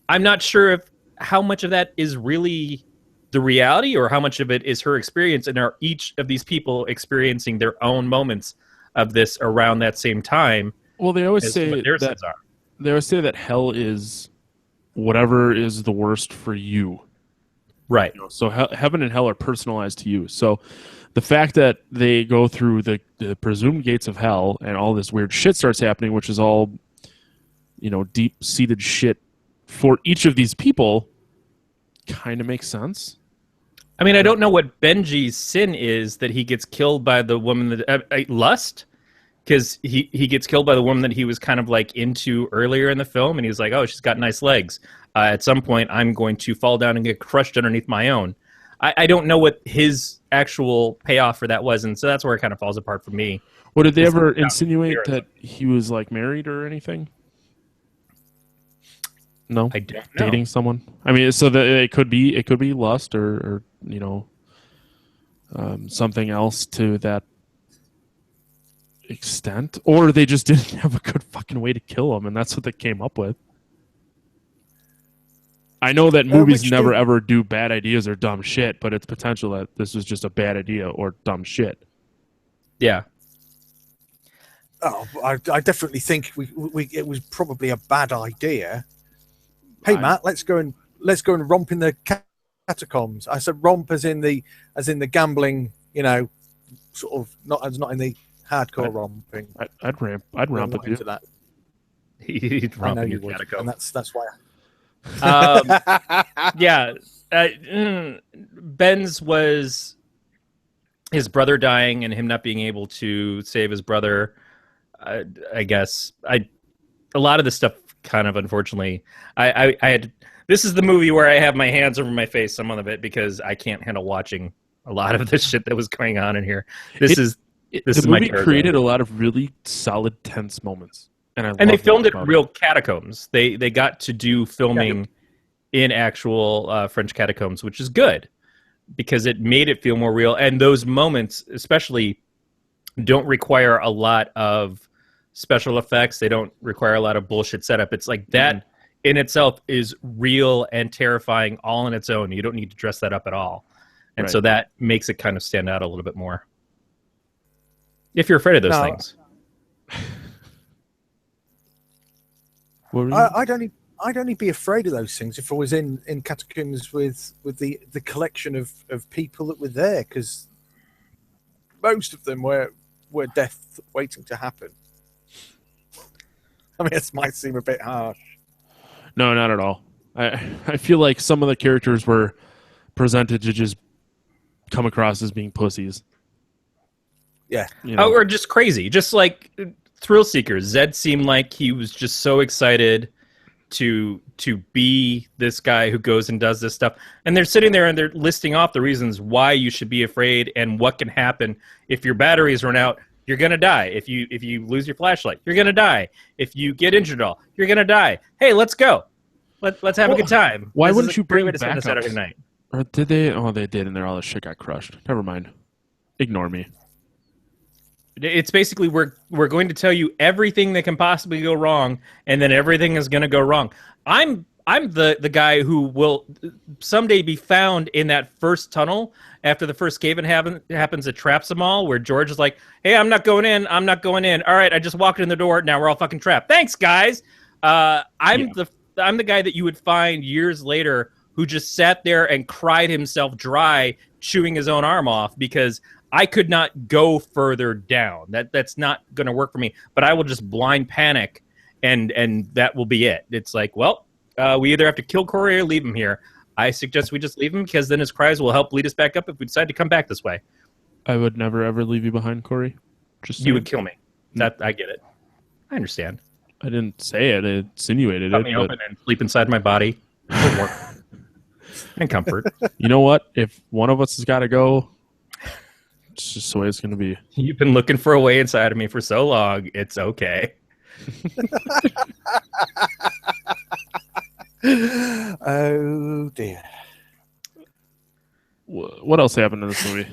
I'm not sure how much of that is really the reality or how much of it is her experience, and are each of these people experiencing their own moments of this around that same time. Well, they always say that they always say that hell is whatever is the worst for you. Right. You know, so heaven and hell are personalized to you. So the fact that they go through the presumed gates of hell and all this weird shit starts happening, which is all, you know, deep-seated shit for each of these people, kind of makes sense. I mean, I don't know what Benji's sin is that he gets killed by the woman that lust, because he gets killed by the woman that he was kind of like into earlier in the film, and he was like, oh, she's got nice legs. At some point, I'm going to fall down and get crushed underneath my own. I don't know what his actual payoff for that was, and so that's where it kind of falls apart for me. Well, did they ever insinuate that he was like married or anything? No, I don't know. Dating someone. I mean, so that it could be lust or you know, something else to that extent, or they just didn't have a good fucking way to kill him, and that's what they came up with. I know that movies never ever do bad ideas or dumb shit, but it's potential that this was just a bad idea or dumb shit. Yeah. Oh, I definitely think it was probably a bad idea. Hey, Matt, let's go and romp in the catacombs. I said romp as in the gambling, you know, sort of not in the hardcore romping. I'd ramp with you. That. He'd romp in your catacomb, and that's why. Yeah, Ben's was his brother dying and him not being able to save his brother. I guess a lot of this stuff kind of, unfortunately, I had. This is the movie where I have my hands over my face some of it because I can't handle watching a lot of the shit that was going on in here. The movie created a lot of really solid, tense moments. And they filmed it in real catacombs. They got to do filming in actual French catacombs, which is good because it made it feel more real. And those moments, especially, don't require a lot of special effects. They don't require a lot of bullshit setup. It's like that in itself is real and terrifying all on its own. You don't need to dress that up at all. And so that makes it kind of stand out a little bit more. If you're afraid of those things. I'd only be afraid of those things if I was in catacombs with the collection of people that were there, because most of them were death waiting to happen. I mean, this might seem a bit harsh. No, not at all. I feel like some of the characters were presented to just come across as being pussies. Yeah. You know? Or just crazy. Just like thrill seekers. Zed seemed like he was just so excited to be this guy who goes and does this stuff. And they're sitting there and they're listing off the reasons why you should be afraid and what can happen if your batteries run out. You're gonna die. If you lose your flashlight, you're gonna die. If you get injured at all, you're gonna die. Hey, let's go. Let's have a good time. Why wouldn't you bring back backups? Saturday night? Or did they? Oh, they did, and all this shit got crushed. Never mind. Ignore me. It's basically we're going to tell you everything that can possibly go wrong, and then everything is going to go wrong. I'm the guy who will someday be found in that first tunnel after the first cave-in happens at traps them all, where George is like, "Hey, I'm not going in. I'm not going in. All right, I just walked in the door. Now we're all fucking trapped. Thanks, guys." I'm the guy that you would find years later who just sat there and cried himself dry, chewing his own arm off because I could not go further down. That's not going to work for me. But I will just blind panic, and that will be it. It's like, well, we either have to kill Corey or leave him here. I suggest we just leave him because then his cries will help lead us back up if we decide to come back this way. I would never ever leave you behind, Corey. You would kill me. That I get it. I understand. I didn't say it. I insinuated Cut it. me open and sleep inside my body for warmth and comfort. You know what? If one of us has got to go, it's just the way it's going to be. You've been looking for a way inside of me for so long. It's okay. Oh dear. What else happened in this movie?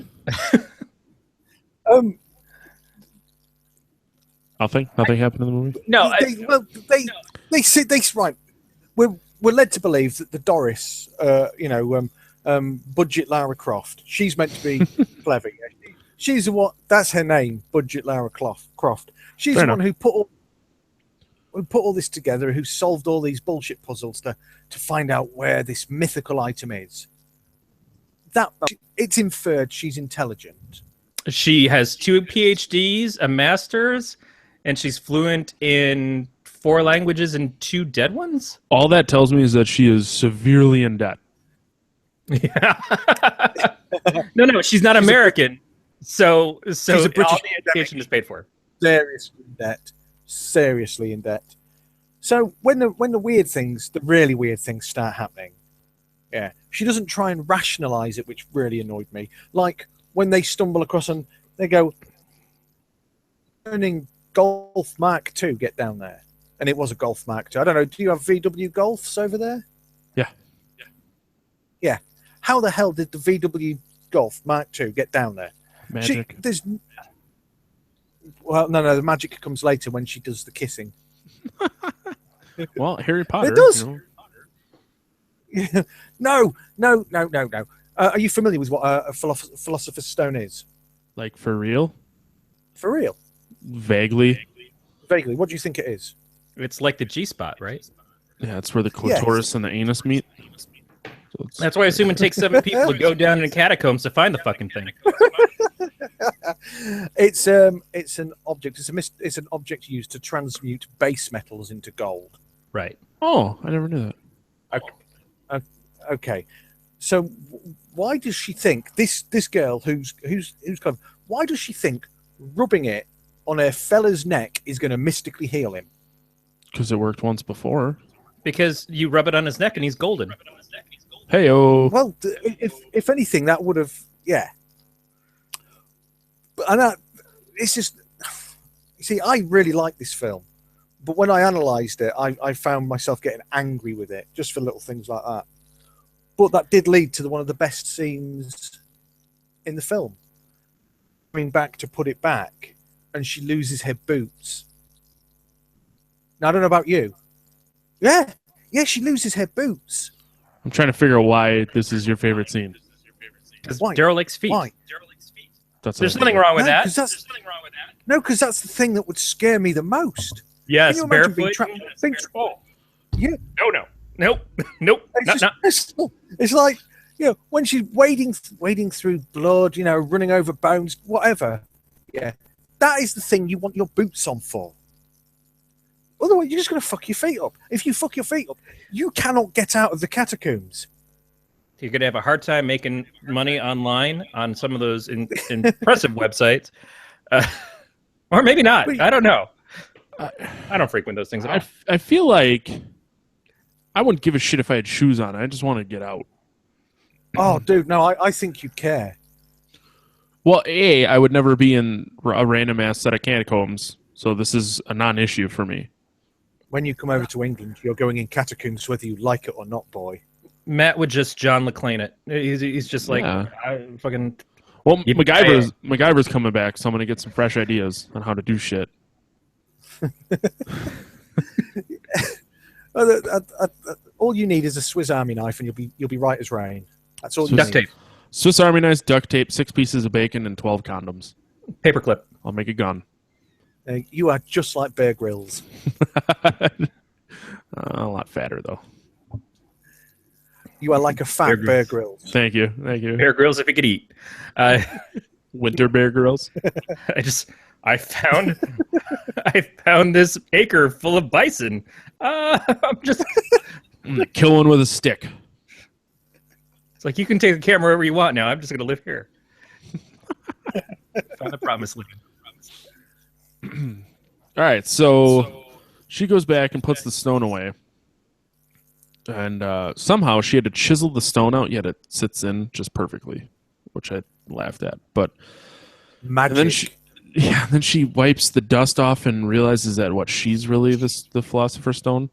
Nothing happened in the movie. No, they sit. Right. We're led to believe that the Doris, Budget Lara Croft. She's meant to be clever. She's that's her name, Budget Lara Croft. She's the one who put all this together, who solved all these bullshit puzzles to find out where this mythical item is. It's inferred she's intelligent. She has 2 PhDs, a master's, and she's fluent in 4 languages and 2 dead ones. All that tells me is that she is severely in debt. Yeah. No, she's not American. So she's a British all the education is paid for. Seriously in debt. So when the really weird things start happening, yeah, she doesn't try and rationalize it, which really annoyed me. Like when they stumble across and they go, "Turning Golf Mark II, get down there," and it was a Golf Mark II. I don't know. Do you have VW Golfs over there? Yeah. How the hell did the VW Golf Mark II get down there? Magic. No, the magic comes later when she does the kissing. Well, Harry Potter. It does. You know. No. Are you familiar with what a philosopher's stone is? Like for real? For real? Vaguely. What do you think it is? It's like the G-spot, right? Yeah, it's where the clitoris and the anus meet. So that's why I assume it takes 7 people to go down in catacombs to find the fucking thing. It's an object. It's an object used to transmute base metals into gold. Right. Oh, I never knew that. Okay. So why does she think this girl who's kind of, why does she think rubbing it on her fella's neck is going to mystically heal him? Because it worked once before. Because you rub it on his neck and he's golden. Hey-o. Well, if anything, that would have, yeah. But it's just, you see, I really like this film, but when I analysed it, I found myself getting angry with it just for little things like that. But that did lead to one of the best scenes in the film. Coming back to put it back, and she loses her boots. Now, I don't know about you. Yeah, she loses her boots. I'm trying to figure out why this is your favorite scene. Because Darryl likes feet. Why? There's nothing wrong with that. No, because that's the thing that would scare me the most. Yes, barefoot. Yeah. Nope. It's like, when she's wading through blood, running over bones, whatever. Yeah, that is the thing you want your boots on for. Otherwise, you're just going to fuck your feet up. If you fuck your feet up, you cannot get out of the catacombs. You're going to have a hard time making money online on some of those impressive websites. Or maybe not. I don't know. I don't frequent those things at all. I feel like I wouldn't give a shit if I had shoes on. I just want to get out. Oh, dude, no, I think you'd care. Well, I would never be in a random ass set of catacombs, so this is a non-issue for me. When you come over to England, you're going in catacombs whether you like it or not, boy. Matt would just John McClane it. He's just like, Yeah. Well, Keep it MacGyver's coming back, so I'm gonna get some fresh ideas on how to do shit. All you need is a Swiss Army knife, and you'll be right as rain. That's all you Duct need. tape, Swiss Army knife, duct tape, 6 pieces of bacon, and 12 condoms. paperclip. I'll make a gun. You are just like Bear Grylls. A lot fatter though. You are like a fat Bear Grylls. Thank you. Bear Grylls if he could eat. Winter Bear Grylls. I found this acre full of bison. I'm gonna kill one with a stick. It's like, you can take the camera wherever you want now. I'm just gonna live here. Found the promised land. All right, so she goes back and puts the stone away, and somehow she had to chisel the stone out. Yet it sits in just perfectly, which I laughed at. But Magic. Then she wipes the dust off and realizes that she's really the Philosopher's Stone.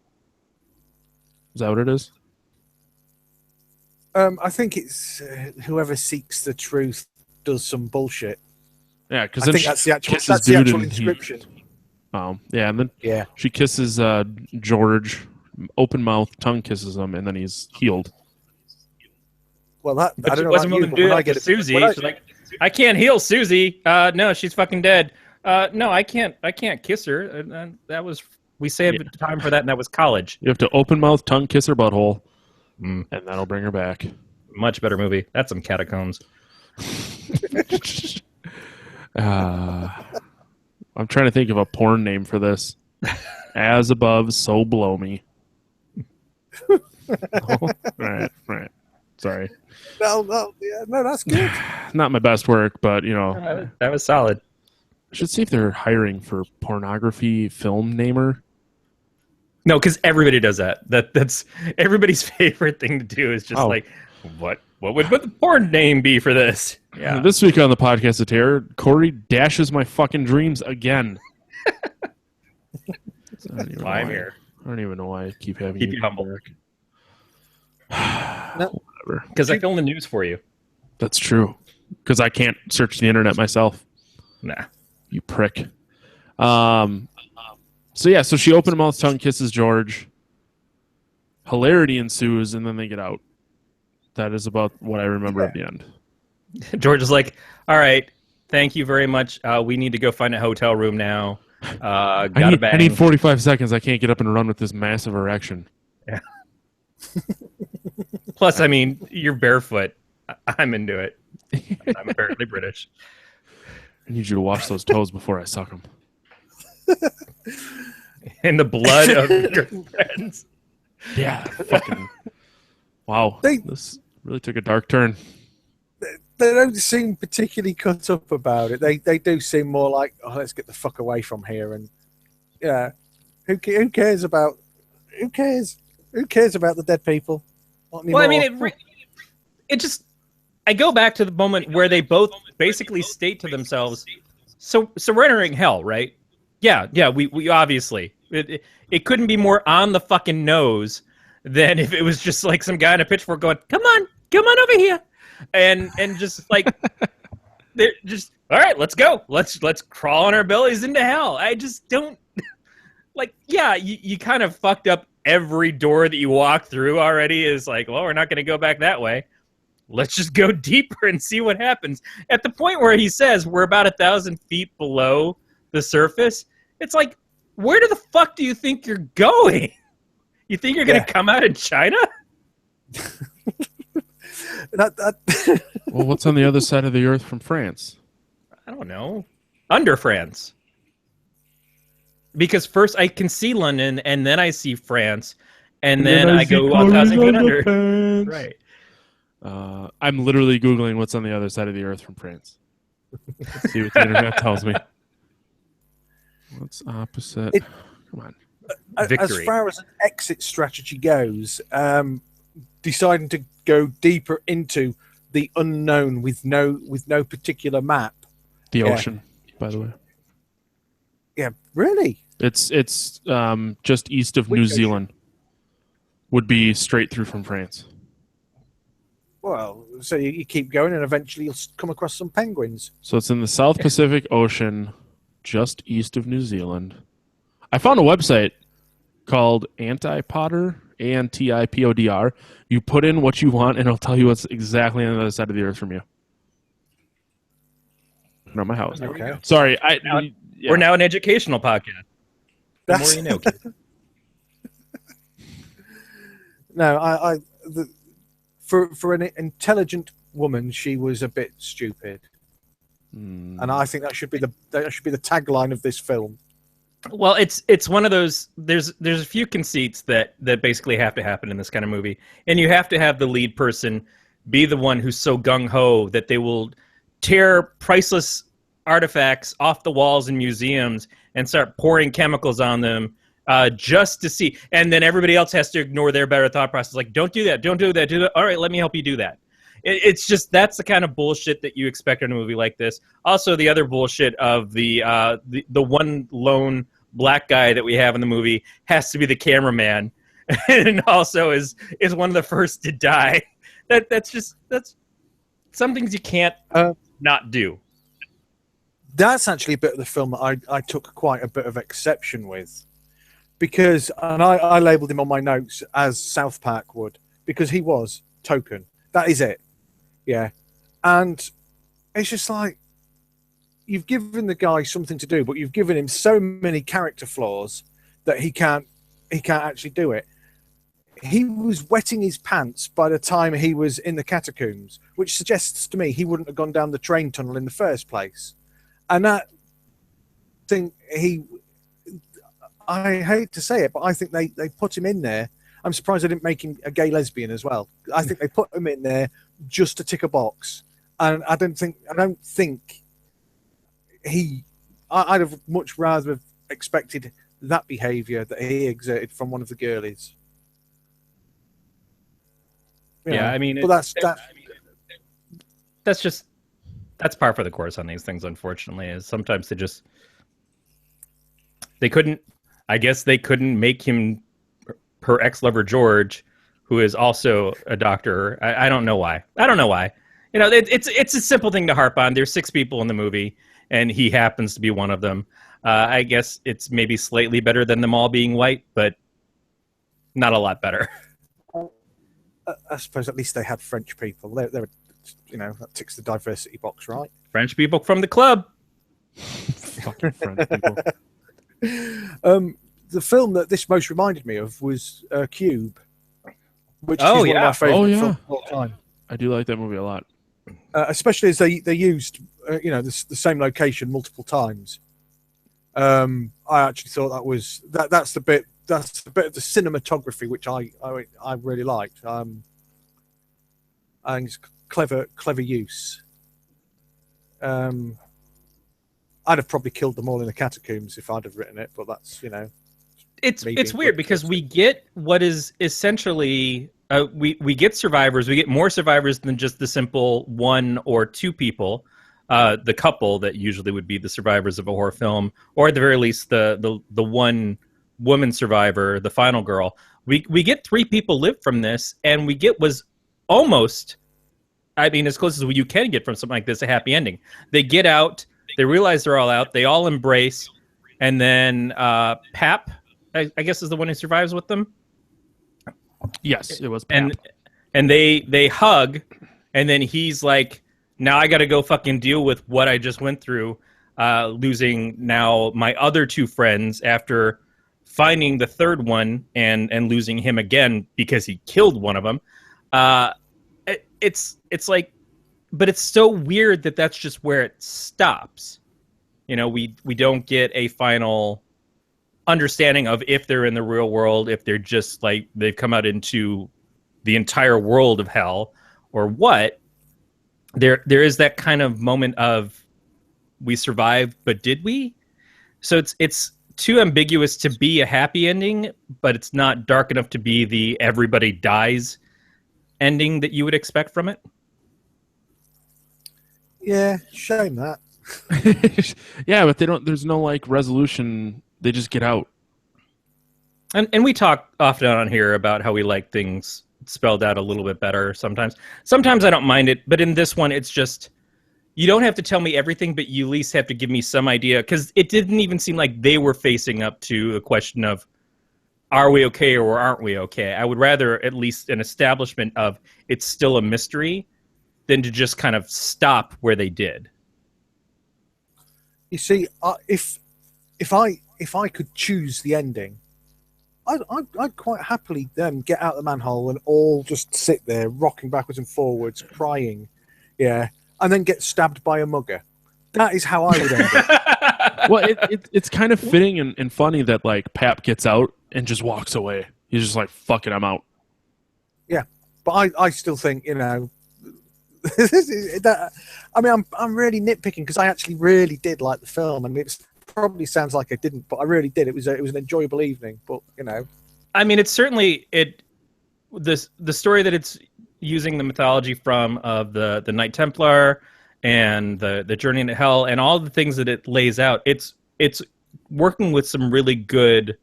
Is that what it is? I think it's whoever seeks the truth does some bullshit. Yeah, because I think that's the actual inscription. And then she kisses George, open mouth, tongue kisses him, and then he's healed. Well, I don't know wasn't about you, willing to but do when that I get to Susie. She's like, I can't heal Susie. No, she's fucking dead. No, I can't kiss her. And that was, we saved time for that, and that was college. You have to open mouth, tongue kiss her butthole, and that'll bring her back. Much better movie. That's some catacombs. I'm trying to think of a porn name for this. As above, so below me. Right. Sorry. No, that's good. Not my best work, but that was solid. I should see if they're hiring for pornography film namer. No, because everybody does that. That's everybody's favorite thing to do is just like, what would the porn name be for this? Yeah. This week on the Podcast of Terror, Corey dashes my fucking dreams again. I'm here. I don't even know why I keep having you humble. Whatever. Because I fill in the news for you. That's true. Because I can't search the internet myself. Nah. You prick. So she open mouth, tongue kisses George. Hilarity ensues, and then they get out. That is about what I remember at the end. George is like, all right, thank you very much. We need to go find a hotel room now. I need 45 seconds. I can't get up and run with this massive erection. Yeah. Plus, I mean, you're barefoot. I'm into it. I'm apparently British. I need you to wash those toes before I suck them. In the blood of your friends. Yeah. Fucking. Wow. This really took a dark turn. They don't seem particularly cut up about it. They do seem more like, let's get the fuck away from here. And who cares about the dead people? Not anymore. Well, I mean, it just. I go back to the moment where they both basically state to themselves, so we're entering hell, right? Yeah. We obviously it couldn't be more on the fucking nose than if it was just like some guy in a pitchfork going, come on over here. And just like they're just, all right, let's go. Let's crawl on our bellies into hell. I just don't like, you kind of fucked up every door that you walk through already. Is like, well, we're not going to go back that way. Let's just go deeper and see what happens. At the point where he says we're about 1,000 feet below the surface, it's like, where the fuck do you think you're going? You think you're going to come out in China? Well, what's on the other side of the earth from France? I don't know. Under France. Because first I can see London, and then I see France, and then I go 1,000 feet under. Right. I'm literally Googling what's on the other side of the earth from France. See what the internet tells me. What's opposite? Come on. Victory. As far as an exit strategy goes, deciding to go deeper into the unknown with no particular map. The ocean, by the way. Yeah, really? It's just east of New Zealand. Would be straight through from France. Well, so you keep going, and eventually you'll come across some penguins. So it's in the South Pacific Ocean, just east of New Zealand. I found a website called Antipodr, Antipodr. You put in what you want, and it'll tell you what's exactly on the other side of the earth from you. Not my house. Okay. Sorry, We're now an educational podcast. The more you know, kid. No, for an intelligent woman, she was a bit stupid, and I think that should be the tagline of this film. Well, it's one of those. There's a few conceits that basically have to happen in this kind of movie, and you have to have the lead person be the one who's so gung ho that they will tear priceless artifacts off the walls in museums and start pouring chemicals on them just to see, and then everybody else has to ignore their better thought process. Like, don't do that, don't do that, do that. All right, let me help you do that. It's just, that's the kind of bullshit that you expect in a movie like this. Also, the other bullshit of the one lone black guy that we have in the movie has to be the cameraman, and also is one of the first to die. That's some things you can't not do. That's actually a bit of the film that I took quite a bit of exception with, because, and I labelled him on my notes as South Park would, because he was token. That is it. Yeah. And it's just like, you've given the guy something to do, but you've given him so many character flaws that he can't actually do it. He was wetting his pants by the time he was in the catacombs, which suggests to me he wouldn't have gone down the train tunnel in the first place. And that thing, I hate to say it, but I think they put him in there. I'm surprised they didn't make him a gay lesbian as well. I think they put him in there just to tick a box. And I don't think I'd have much rather have expected that behaviour that he exerted from one of the girlies. Yeah, I mean, but that's par for the course on these things. Unfortunately, is sometimes they couldn't make him her ex-lover George, who is also a doctor. I don't know why. You know, it's a simple thing to harp on. There's 6 people in the movie, and he happens to be one of them. I guess it's maybe slightly better than them all being white, but not a lot better. I suppose at least they had French people. They're you know, that ticks the diversity box, right? French people from the club. Fucking French people. The film that this most reminded me of was Cube, which is one of my favourite films of all time. I do like that movie a lot. Especially as they used the same location multiple times. I actually thought that's the bit of the cinematography which I really liked. I think it's clever use. I'd have probably killed them all in the catacombs if I'd have written it, but that's, you know, it's weird because we get what is essentially we get survivors. We get more survivors than just the simple 1 or 2 people, the couple that usually would be the survivors of a horror film, or at the very least the one woman survivor, the final girl. We get 3 people live from this, and we get was almost, I mean, as close as you can get from something like this, a happy ending. They get out, they realize they're all out, they all embrace, and then Pap, I guess, is the one who survives with them. Yes, it was Pap. And they hug, and then he's like, now I got to go fucking deal with what I just went through, losing now my other 2 friends after finding the third one and losing him again because he killed one of them. It's like, but it's so weird that that's just where it stops. You know, we don't get a final understanding of if they're in the real world, if they're just like they've come out into the entire world of hell, or what. There is that kind of moment of we survived, but did we? So it's too ambiguous to be a happy ending, but it's not dark enough to be the everybody dies ending that you would expect from it. Yeah, shame that. Yeah, but there's no like resolution. They just get out. And we talk often on here about how we like things spelled out a little bit better sometimes. Sometimes I don't mind it, but in this one, it's just, you don't have to tell me everything, but you at least have to give me some idea, because it didn't even seem like they were facing up to the question of, are we okay or aren't we okay? I would rather at least an establishment of it's still a mystery than to just kind of stop where they did. You see, if I could choose the ending, I'd quite happily get out of the manhole and all just sit there rocking backwards and forwards, crying, yeah, and then get stabbed by a mugger. That is how I would end it. Well, it's kind of fitting and funny that like Pap gets out and just walks away. He's just like, "Fuck it, I'm out." Yeah, but I still think, you know, that. I mean, I'm really nitpicking because I actually really did like the film, and it probably sounds like I didn't, but I really did. It was an enjoyable evening. But you know, I mean, it's certainly the story that it's using the mythology from of the Knight Templar and the journey into hell and all the things that it lays out. It's working with some really good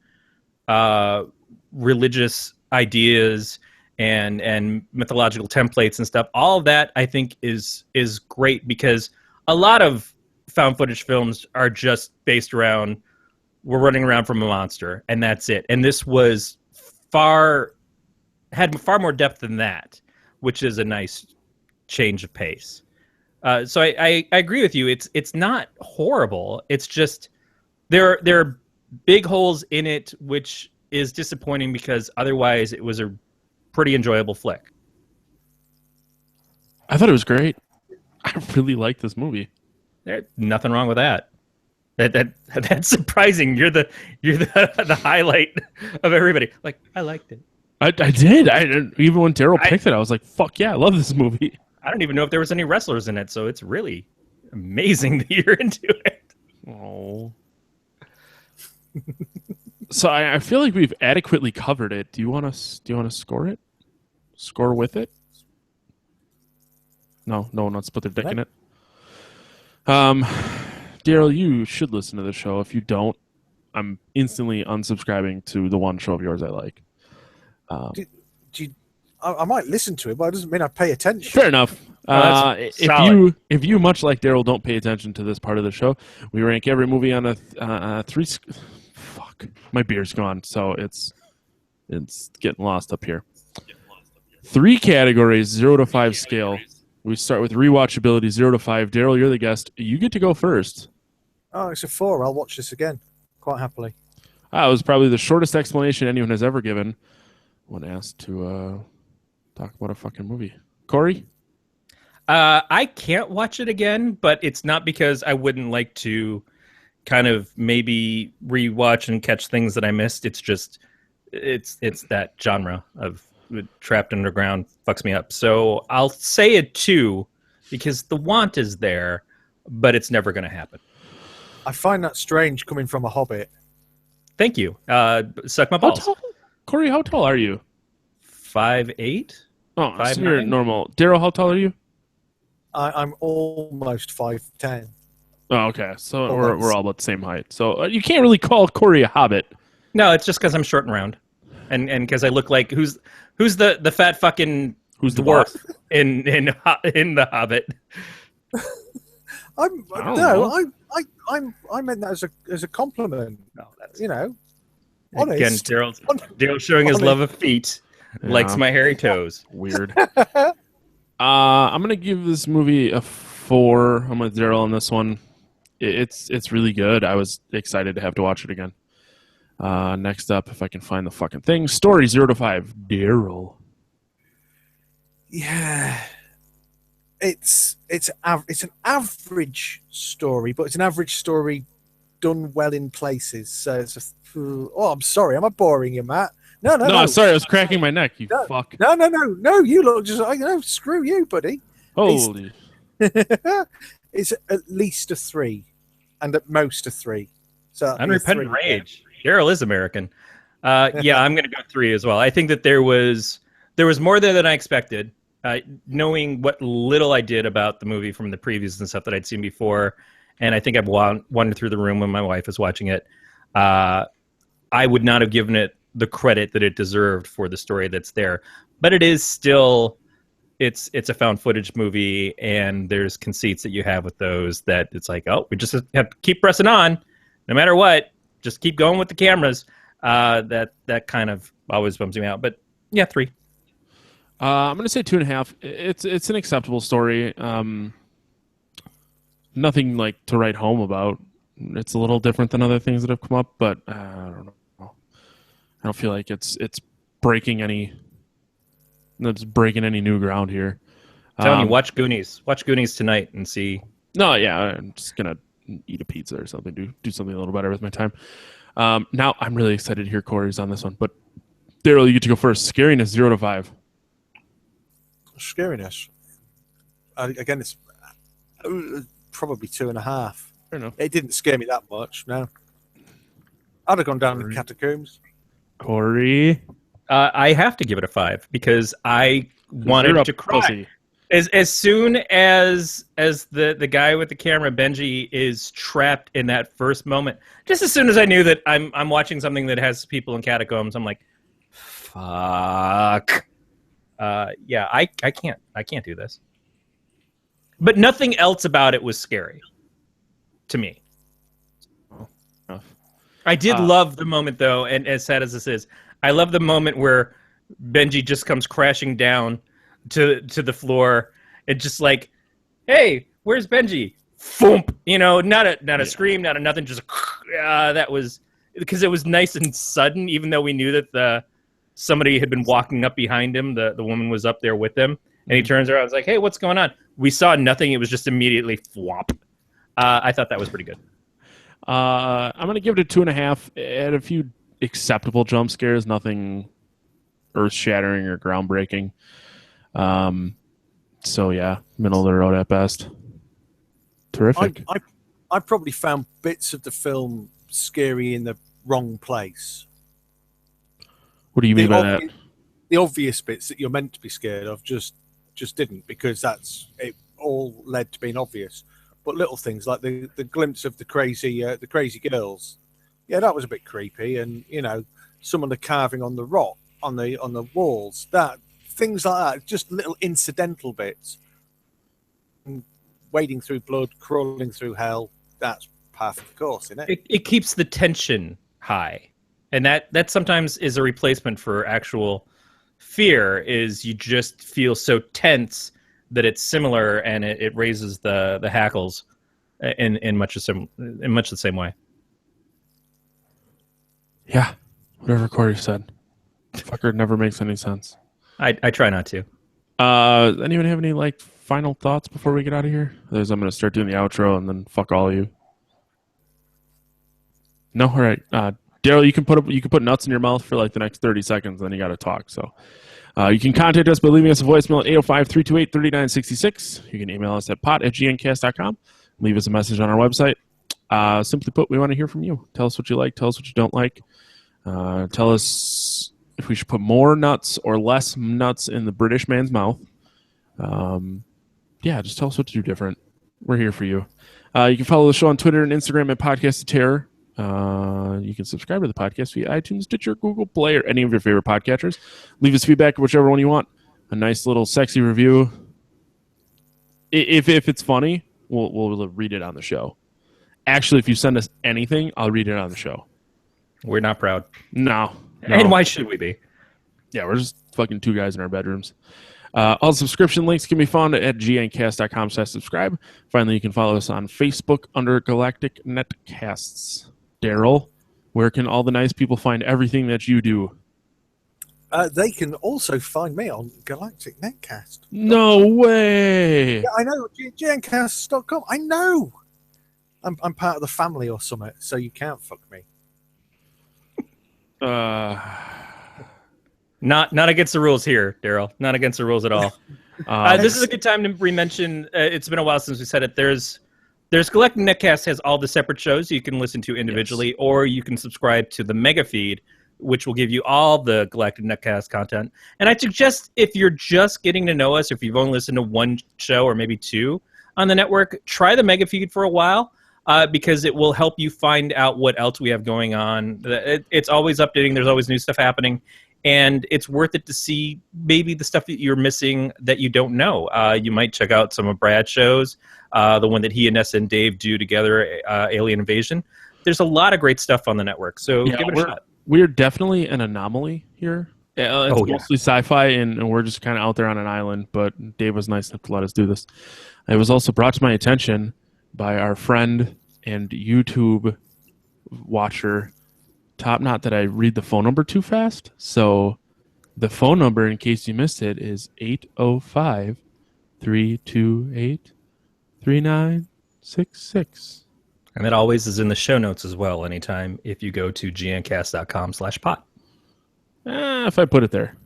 religious ideas and mythological templates and stuff. All of that I think is great, because a lot of found footage films are just based around, we're running around from a monster and that's it. And this was had far more depth than that, which is a nice change of pace. So I agree with you. It's not horrible. It's just there are big holes in it, which is disappointing because otherwise it was a pretty enjoyable flick. I thought it was great. I really liked this movie. There's nothing wrong with that. That's surprising. You're the highlight of everybody. Like, I liked it. I did. Even when Darryl picked it, I was like, "Fuck yeah, I love this movie." I don't even know if there was any wrestlers in it, so it's really amazing that you're into it. Oh. So I feel like we've adequately covered it. Do you want to score it? Score with it? No one wants to put their dick in it. Darryl, you should listen to the show. If you don't, I'm instantly unsubscribing to the one show of yours I like. I might listen to it, but it doesn't mean I pay attention. Fair enough. If you much like Darryl don't pay attention to this part of the show, we rank every movie on a three. Fuck, my beer's gone, so it's getting lost up here. 3 categories, 0 to 5 scale. We start with rewatchability, 0 to 5. Darryl, you're the guest. You get to go first. Oh, it's a 4. I'll watch this again quite happily. It was probably the shortest explanation anyone has ever given when asked to talk about a fucking movie. Corey? I can't watch it again, but it's not because I wouldn't like to kind of maybe rewatch and catch things that I missed. It's just it's that genre of trapped underground fucks me up. So I'll say a 2 because the want is there, but it's never going to happen. I find that strange coming from a Hobbit. Thank you. Suck my balls. Corey, how tall are you? 5'8". Oh, 5'9". So you're normal. Darryl, how tall are you? I'm almost 5'10". Oh, okay. So we're all about the same height. So you can't really call Corey a hobbit. No, it's just because I'm short and round, and because I look like who's the fat fucking dwarf in the Hobbit. I meant that as a compliment. No, that's, you know, honest. Again, Darryl showing his love of feet, likes my hairy toes. Weird. I'm gonna give this movie a 4. I'm with Darryl on this one. It's really good. I was excited to have to watch it again. Next up, if I can find the fucking thing, story 0 to 5. Darryl. Yeah, it's an average story, but it's an average story done well in places. So it's I'm sorry, am I boring you, Matt? No. Sorry, I was cracking my neck. You fuck. No. You look just screw you, buddy. Holy. It's at least a 3, and at most a 3. So Unrepentant rage. Darryl is American. Yeah, I'm going to go 3 as well. I think that there was more there than I expected. Knowing what little I did about the movie from the previews and stuff that I'd seen before, and I think I've wandered through the room when my wife was watching it. I would not have given it the credit that it deserved for the story that's there. But it is still, it's a found footage movie, and there's conceits that you have with those that it's like, oh, we just have to keep pressing on, no matter what. Just keep going with the cameras. That kind of always bums me out. But yeah, 3. I'm gonna say 2.5. It's an acceptable story. Nothing like to write home about. It's a little different than other things that have come up, but I don't know. I don't feel like it's breaking any new ground here. Telling you, watch Goonies. Watch Goonies tonight and see. No, yeah, I'm just gonna eat a pizza or something. Do something a little better with my time. Now I'm really excited to hear Corey's on this one. But Darryl, you get to go first. Scariness 0 to 5. Scariness. Again, it's probably 2.5. Fair enough. It didn't scare me that much. No, I'd have gone down the catacombs. Corey, I have to give it a 5 because I wanted to cry. Pussy. As soon as the guy with the camera, Benji, is trapped in that first moment, just as soon as I knew that I'm watching something that has people in catacombs, I'm like, fuck. Yeah, I can't do this. But nothing else about it was scary to me. I did love the moment, though, and as sad as this is, I love the moment where Benji just comes crashing down to the floor and just like, hey, where's Benji? Foomp! You know, not a scream, not a nothing, just that was because it was nice and sudden, even though we knew that somebody had been walking up behind him. The woman was up there with him, and he turns around and was like, hey, what's going on? We saw nothing. It was just immediately flop. I thought that was pretty good. I'm going to give it a 2.5. It had a few acceptable jump scares, nothing earth-shattering or groundbreaking. So, yeah, middle of the road at best. Terrific. I probably found bits of the film scary in the wrong place. What do you mean by that? The obvious bits that you're meant to be scared of just didn't, because it all led to being obvious. But little things like the glimpse of the crazy girls, yeah, that was a bit creepy. And some of the carving on the rock on the walls, that things like that, just little incidental bits. And wading through blood, crawling through hell, that's par for the course, isn't it? It keeps the tension high, and that sometimes is a replacement for actual fear. Is you just feel so tense that it's similar, and it raises the hackles in much the same way. Yeah, whatever Corey said. Fucker never makes any sense. I try not to. Anyone have any final thoughts before we get out of here? Otherwise, I'm going to start doing the outro and then fuck all of you. No, all right. Darryl, you can put nuts in your mouth for the next 30 seconds, then you got to talk. So. You can contact us by leaving us a voicemail at 805-328-3966. You can email us at pot@gncast.com. Leave us a message on our website. Simply put, we want to hear from you. Tell us what you like. Tell us what you don't like. Tell us if we should put more nuts or less nuts in the British man's mouth. Yeah, just tell us what to do different. We're here for you. You can follow the show on Twitter and Instagram at Podcast of Terror. You can subscribe to the podcast via iTunes, Stitcher, Google Play, or any of your favorite podcatchers. Leave us feedback, whichever one you want. A nice little sexy review. If it's funny, we'll read it on the show. Actually, if you send us anything, I'll read it on the show. We're not proud. No. And why should we be? Yeah, we're just fucking two guys in our bedrooms. All subscription links can be found at gncast.com/subscribe. Finally, you can follow us on Facebook under Galactic Netcasts. Darryl, where can all the nice people find everything that you do? They can also find me on Galactic Netcast. No way! Yeah, I know. gncast.com. I know. I'm part of the family or something, so you can't fuck me. Not against the rules here, Darryl. Not against the rules at all. This is a good time to re-mention. It's been a while since we said it. There's Galactic Netcast has all the separate shows you can listen to individually, or you can subscribe to the mega feed, which will give you all the Galactic Netcast content. And I suggest if you're just getting to know us, if you've only listened to one show or maybe two on the network, try the mega feed for a while. because it will help you find out what else we have going on. It's always updating. There's always new stuff happening. And it's worth it to see maybe the stuff that you're missing that you don't know. You might check out some of Brad's shows, the one that he and Nessa and Dave do together, Alien Invasion. There's a lot of great stuff on the network, so give it a shot. We're definitely an anomaly here. It's mostly sci-fi, and we're just kind of out there on an island, but Dave was nice enough to let us do this. It was also brought to my attention by our friend and YouTube watcher, Top Knot, that I read the phone number too fast. So the phone number, in case you missed it, is 805-328-3966. And that always is in the show notes as well, anytime if you go to gncast.com/pot. If I put it there.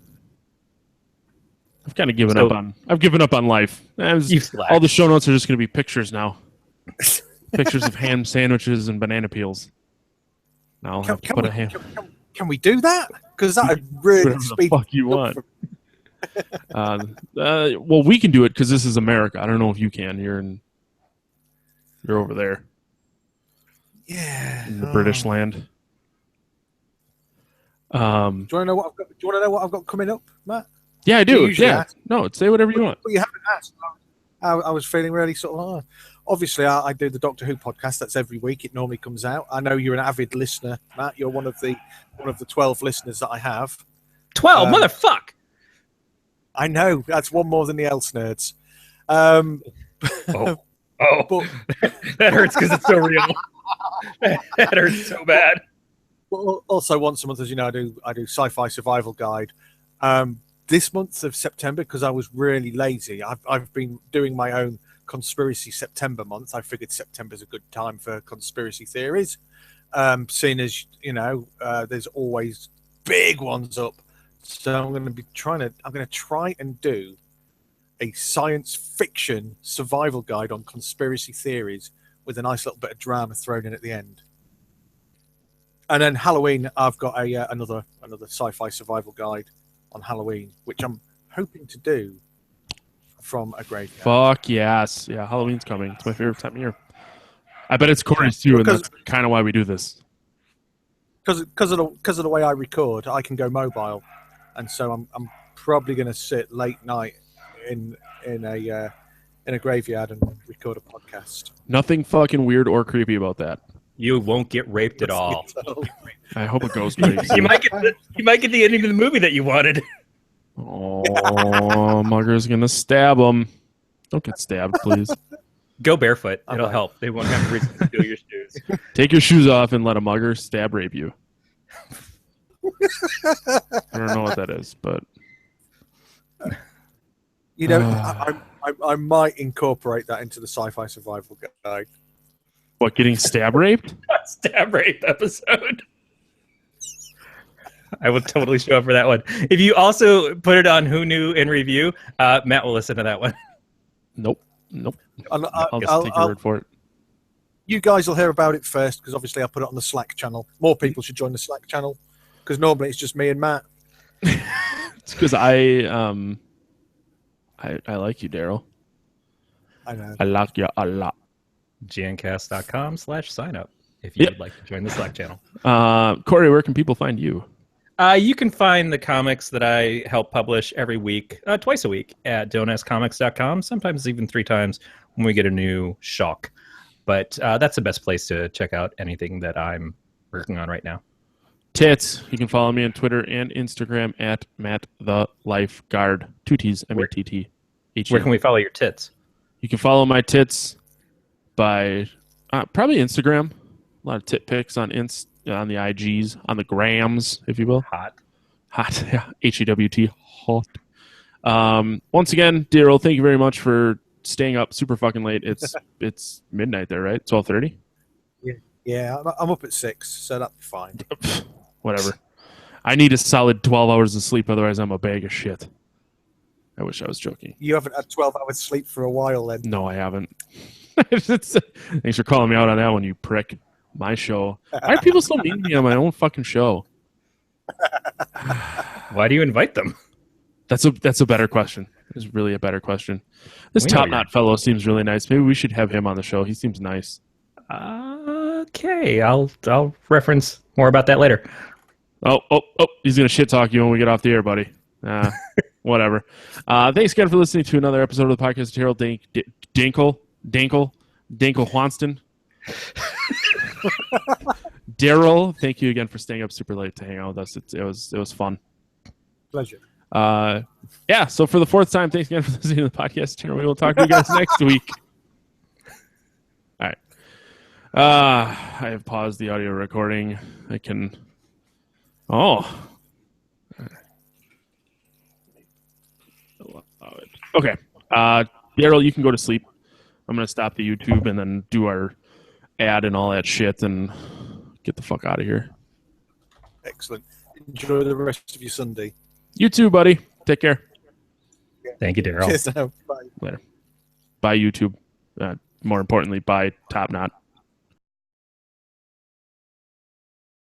I've kind of given up on. I've given up on life. All the show notes are just going to be pictures now. Pictures of ham sandwiches and banana peels. Now I'll have to put a ham. Can we do that? Because that would really speed. The fuck you want? Well, we can do it because this is America. I don't know if you can. You're over there. Yeah. In the British land. Do you want to know what I've got? Do you want to know what I've got coming up, Matt? Yeah, I do. Yeah. No, say whatever you want. But you haven't asked. I was feeling really sort of. Obviously, I do the Doctor Who podcast. That's every week. It normally comes out. I know you're an avid listener, Matt. You're one of the 12 listeners that I have. 12, motherfuck. I know that's one more than the Else nerds. But that hurts because it's so real. That hurts so bad. Well, also once a month, as you know, I do Sci-Fi Survival Guide. This month of September, because I was really lazy, I've been doing my own Conspiracy September month. I figured September's a good time for conspiracy theories, seeing as there's always big ones up. So I'm going to try and do a science fiction survival guide on conspiracy theories with a nice little bit of drama thrown in at the end. And then Halloween, I've got another sci-fi survival guide on Halloween, which I'm hoping to do from a graveyard. Fuck yes. Yeah, Halloween's coming. It's my favorite time of year. I bet it's Corey's too, and that's kind of why we do this. Because of the way I record, I can go mobile, and so I'm probably going to sit late night in a graveyard and record a podcast. Nothing fucking weird or creepy about that. You won't get raped at all. I hope it goes great. You might get the ending of the movie that you wanted. Oh, Mugger's gonna stab him. Don't get stabbed, please. Go barefoot. It'll help. They won't have reason to steal your shoes. Take your shoes off and let a mugger stab rape you. I don't know what that is, but I might incorporate that into the Sci-Fi Survival Guide. What, getting stab raped? Stab rape episode. I will totally show up for that one. If you also put it on Who Knew in review, Matt will listen to that one. Nope. I'll I'll take your word for it. You guys will hear about it first, because obviously I put it on the Slack channel. More people should join the Slack channel, because normally it's just me and Matt. It's because I like you, Darryl. I know. I like you a lot. gncast.com/sign up if you would like to join the Slack channel. Corey, where can people find you? You can find the comics that I help publish every week, twice a week, at don'taskcomics.com, sometimes even 3 times when we get a new shock. But that's the best place to check out anything that I'm working on right now. Tits. You can follow me on Twitter and Instagram at MattTheLifeGuard. 2 T's, MATT. Where can we follow your tits? You can follow my tits by probably Instagram. A lot of tit pics on the IGs, on the grams, if you will. Hot, yeah. HEWT, hot. Once again, Darryl, thank you very much for staying up super fucking late. It's midnight there, right? 12:30. Yeah, I'm up at 6, so that'll be fine. Whatever. I need a solid 12 hours of sleep, otherwise I'm a bag of shit. I wish I was joking. You haven't had 12 hours sleep for a while, then? No, I haven't. Thanks for calling me out on that one, you prick. My show. Why are people so mean to me on my own fucking show? Why do you invite them? That's a better question. It's really a better question. This Top Knot fellow seems really nice. Maybe we should have him on the show. He seems nice. Okay, I'll reference more about that later. Oh, he's going to shit talk you when we get off the air, buddy. Whatever. Thanks again for listening to another episode of the podcast. Harold Dankle Johnston. Darryl, thank you again for staying up super late to hang out with us. It was fun. Pleasure. Yeah, so for the fourth time, thanks again for listening to the podcast. We will talk to you guys next week. All right. I have paused the audio recording. I can... Oh. Okay. Darryl, you can go to sleep. I'm going to stop the YouTube and then do our ad and all that shit and get the fuck out of here. Excellent. Enjoy the rest of your Sunday. You too, buddy. Take care. Thank you, Darryl. Cheers now. Bye. Later. Bye, YouTube. More importantly, bye, Top Knot.